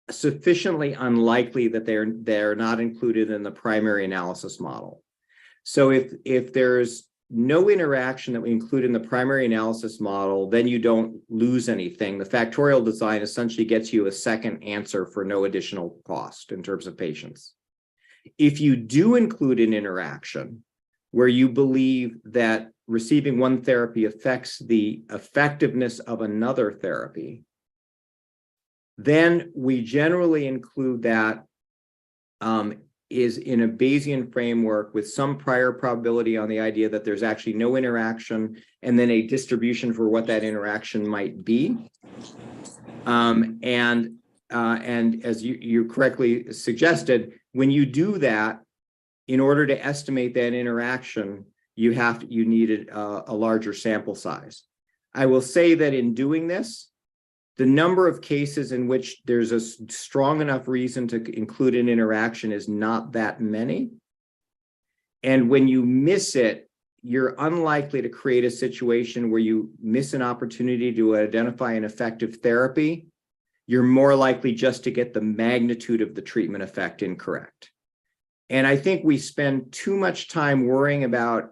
sufficiently unlikely that they're not included in the primary analysis model. So if there's no interaction that we include in the primary analysis model, then you don't lose anything. The factorial design essentially gets you a second answer for no additional cost in terms of patients. If you do include an interaction where you believe that receiving one therapy affects the effectiveness of another therapy, then we generally include that is in a Bayesian framework with some prior probability on the idea that there's actually no interaction, and then a distribution for what that interaction might be. And as you correctly suggested, when you do that, in order to estimate that interaction, you needed a larger sample size. I will say that in doing this, the number of cases in which there's a strong enough reason to include an interaction is not that many. And when you miss it, you're unlikely to create a situation where you miss an opportunity to identify an effective therapy. You're more likely just to get the magnitude of the treatment effect incorrect. And I think we spend too much time worrying about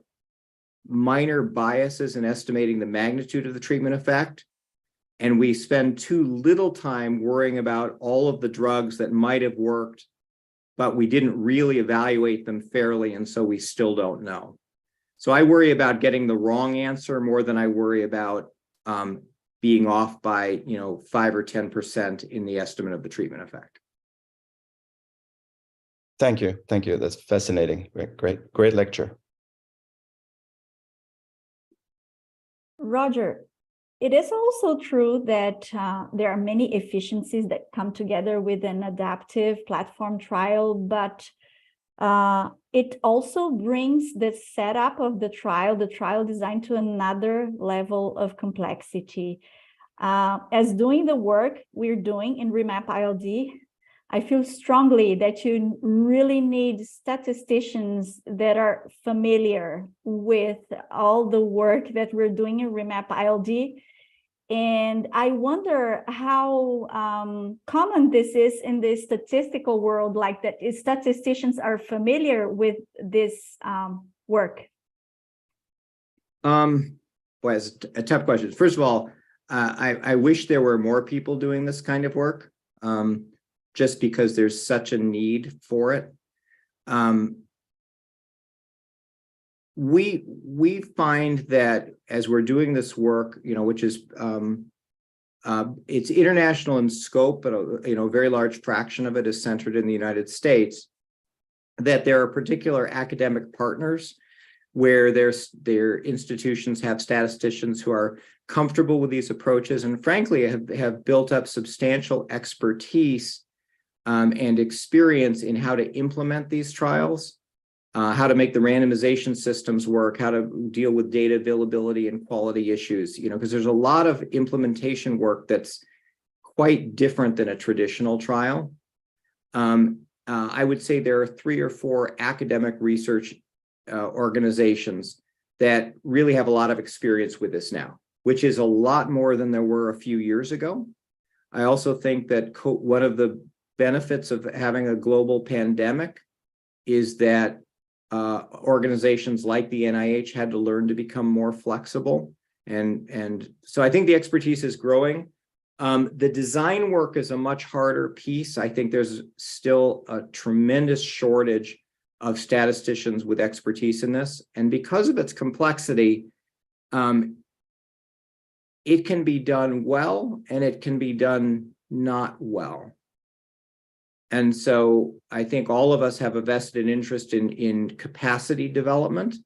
minor biases in estimating the magnitude of the treatment effect. And we spend too little time worrying about all of the drugs that might have worked, but we didn't really evaluate them fairly, and so we still don't know. So I worry about getting the wrong answer more than I worry about being off by 5 or 10% in the estimate of the treatment effect. Thank you. That's fascinating. Great lecture. Roger, it is also true that there are many efficiencies that come together with an adaptive platform trial, but it also brings the setup of the trial design to another level of complexity. As doing the work we're doing in REMAP-ILD, I feel strongly that you really need statisticians that are familiar with all the work that we're doing in REMAP-ILD. And I wonder how common this is in the statistical world, like that statisticians are familiar with this work. Well, it's a tough question. First of all, I wish there were more people doing this kind of work, just because there's such a need for it. We find that as we're doing this work, which is it's international in scope, but a very large fraction of it is centered in the United States, that there are particular academic partners where their institutions have statisticians who are comfortable with these approaches and frankly have built up substantial expertise and experience in how to implement these trials, how to make the randomization systems work, how to deal with data availability and quality issues, because there's a lot of implementation work that's quite different than a traditional trial. I would say there are 3 or 4 academic research organizations that really have a lot of experience with this now, which is a lot more than there were a few years ago. I also think that one of the benefits of having a global pandemic is that organizations like the NIH had to learn to become more flexible. And so I think the expertise is growing. The design work is a much harder piece. I think there's still a tremendous shortage of statisticians with expertise in this. And because of its complexity, it can be done well and it can be done not well. And so I think all of us have a vested interest in capacity development.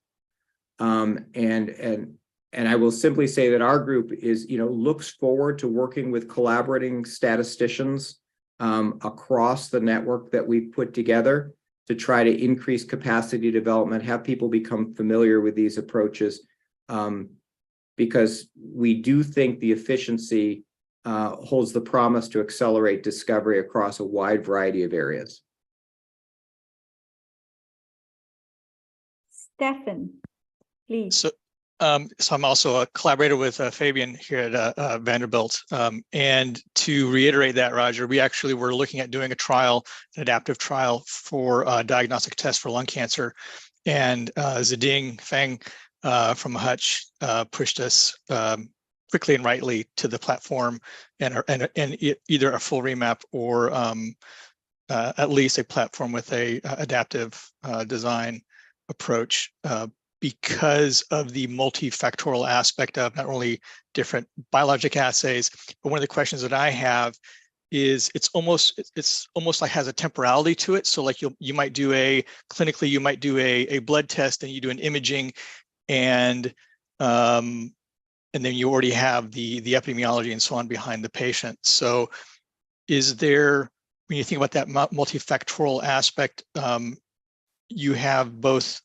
And I will simply say that our group is, looks forward to working with collaborating statisticians across the network that we've put together to try to increase capacity development, have people become familiar with these approaches, because we do think the efficiency holds the promise to accelerate discovery across a wide variety of areas. Stefan, please. So I'm also a collaborator with Fabian here at Vanderbilt. And to reiterate that, Roger, we actually were looking at doing a trial, an adaptive trial for a diagnostic test for lung cancer. And Ziding Feng from Hutch pushed us quickly and rightly to the platform and either a full remap or at least a platform with a adaptive design approach because of the multifactorial aspect of not only different biologic assays, but one of the questions that I have is it's almost like has a temporality to it. So like you might do clinically, you might do a blood test and you do an imaging and then you already have the epidemiology and so on behind the patient. So is there, when you think about that multifactorial aspect, you have both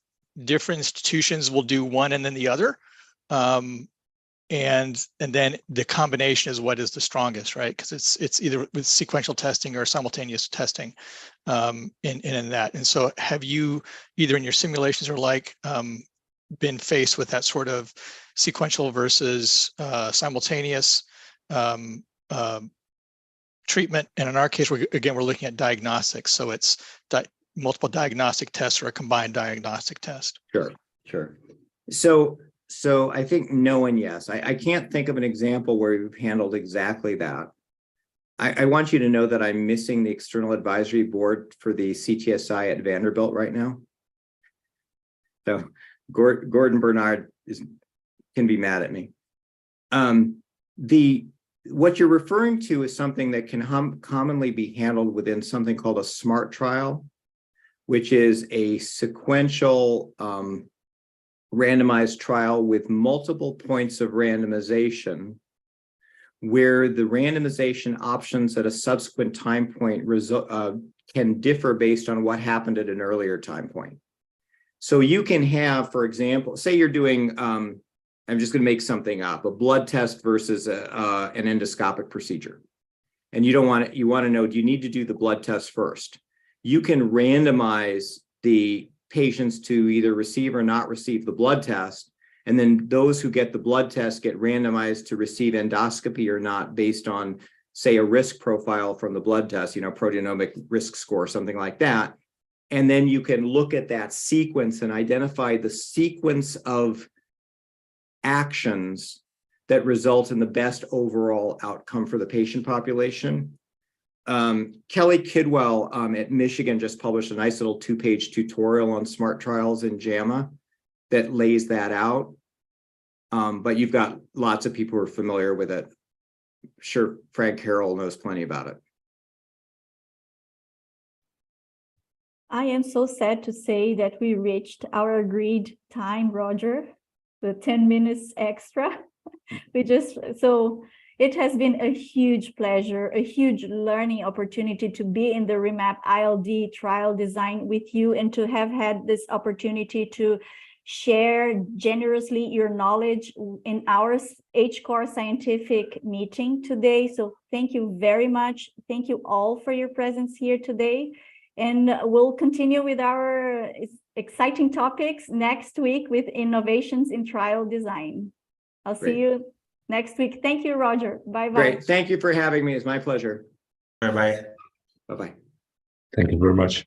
different institutions will do one and then the other. And then the combination is what is the strongest, right? Because it's either with sequential testing or simultaneous testing in that. And so have you either in your simulations or like been faced with that sort of sequential versus simultaneous treatment. And in our case, we're looking at diagnostics. So it's multiple diagnostic tests or a combined diagnostic test. Sure. So I think no and yes. I can't think of an example where we've handled exactly that. I want you to know that I'm missing the external advisory board for the CTSI at Vanderbilt right now. So Gordon Bernard can be mad at me. What you're referring to is something that can commonly be handled within something called a SMART trial, which is a sequential randomized trial with multiple points of randomization, where the randomization options at a subsequent time point can differ based on what happened at an earlier time point. So you can have, for example, say you're doing, I'm just going to make something up, a blood test versus an endoscopic procedure. And you want to know, do you need to do the blood test first? You can randomize the patients to either receive or not receive the blood test. And then those who get the blood test get randomized to receive endoscopy or not based on, say, a risk profile from the blood test, proteomic risk score, something like that. And then you can look at that sequence and identify the sequence of actions that result in the best overall outcome for the patient population. Kelly Kidwell at Michigan just published a nice little 2-page tutorial on SMART trials in JAMA that lays that out. But you've got lots of people who are familiar with it. Sure, Frank Harrell knows plenty about it. I am so sad to say that we reached our agreed time, Roger, the 10 minutes extra. So it has been a huge pleasure, a huge learning opportunity to be in the REMAP-ILD trial design with you and to have had this opportunity to share generously your knowledge in our Hcor scientific meeting today. So thank you very much. Thank you all for your presence here today. And we'll continue with our exciting topics next week with innovations in trial design. I'll see you next week. Thank you, Roger. Bye-bye. Great. Thank you for having me. It's my pleasure. Bye-bye. Bye-bye. Thank you very much.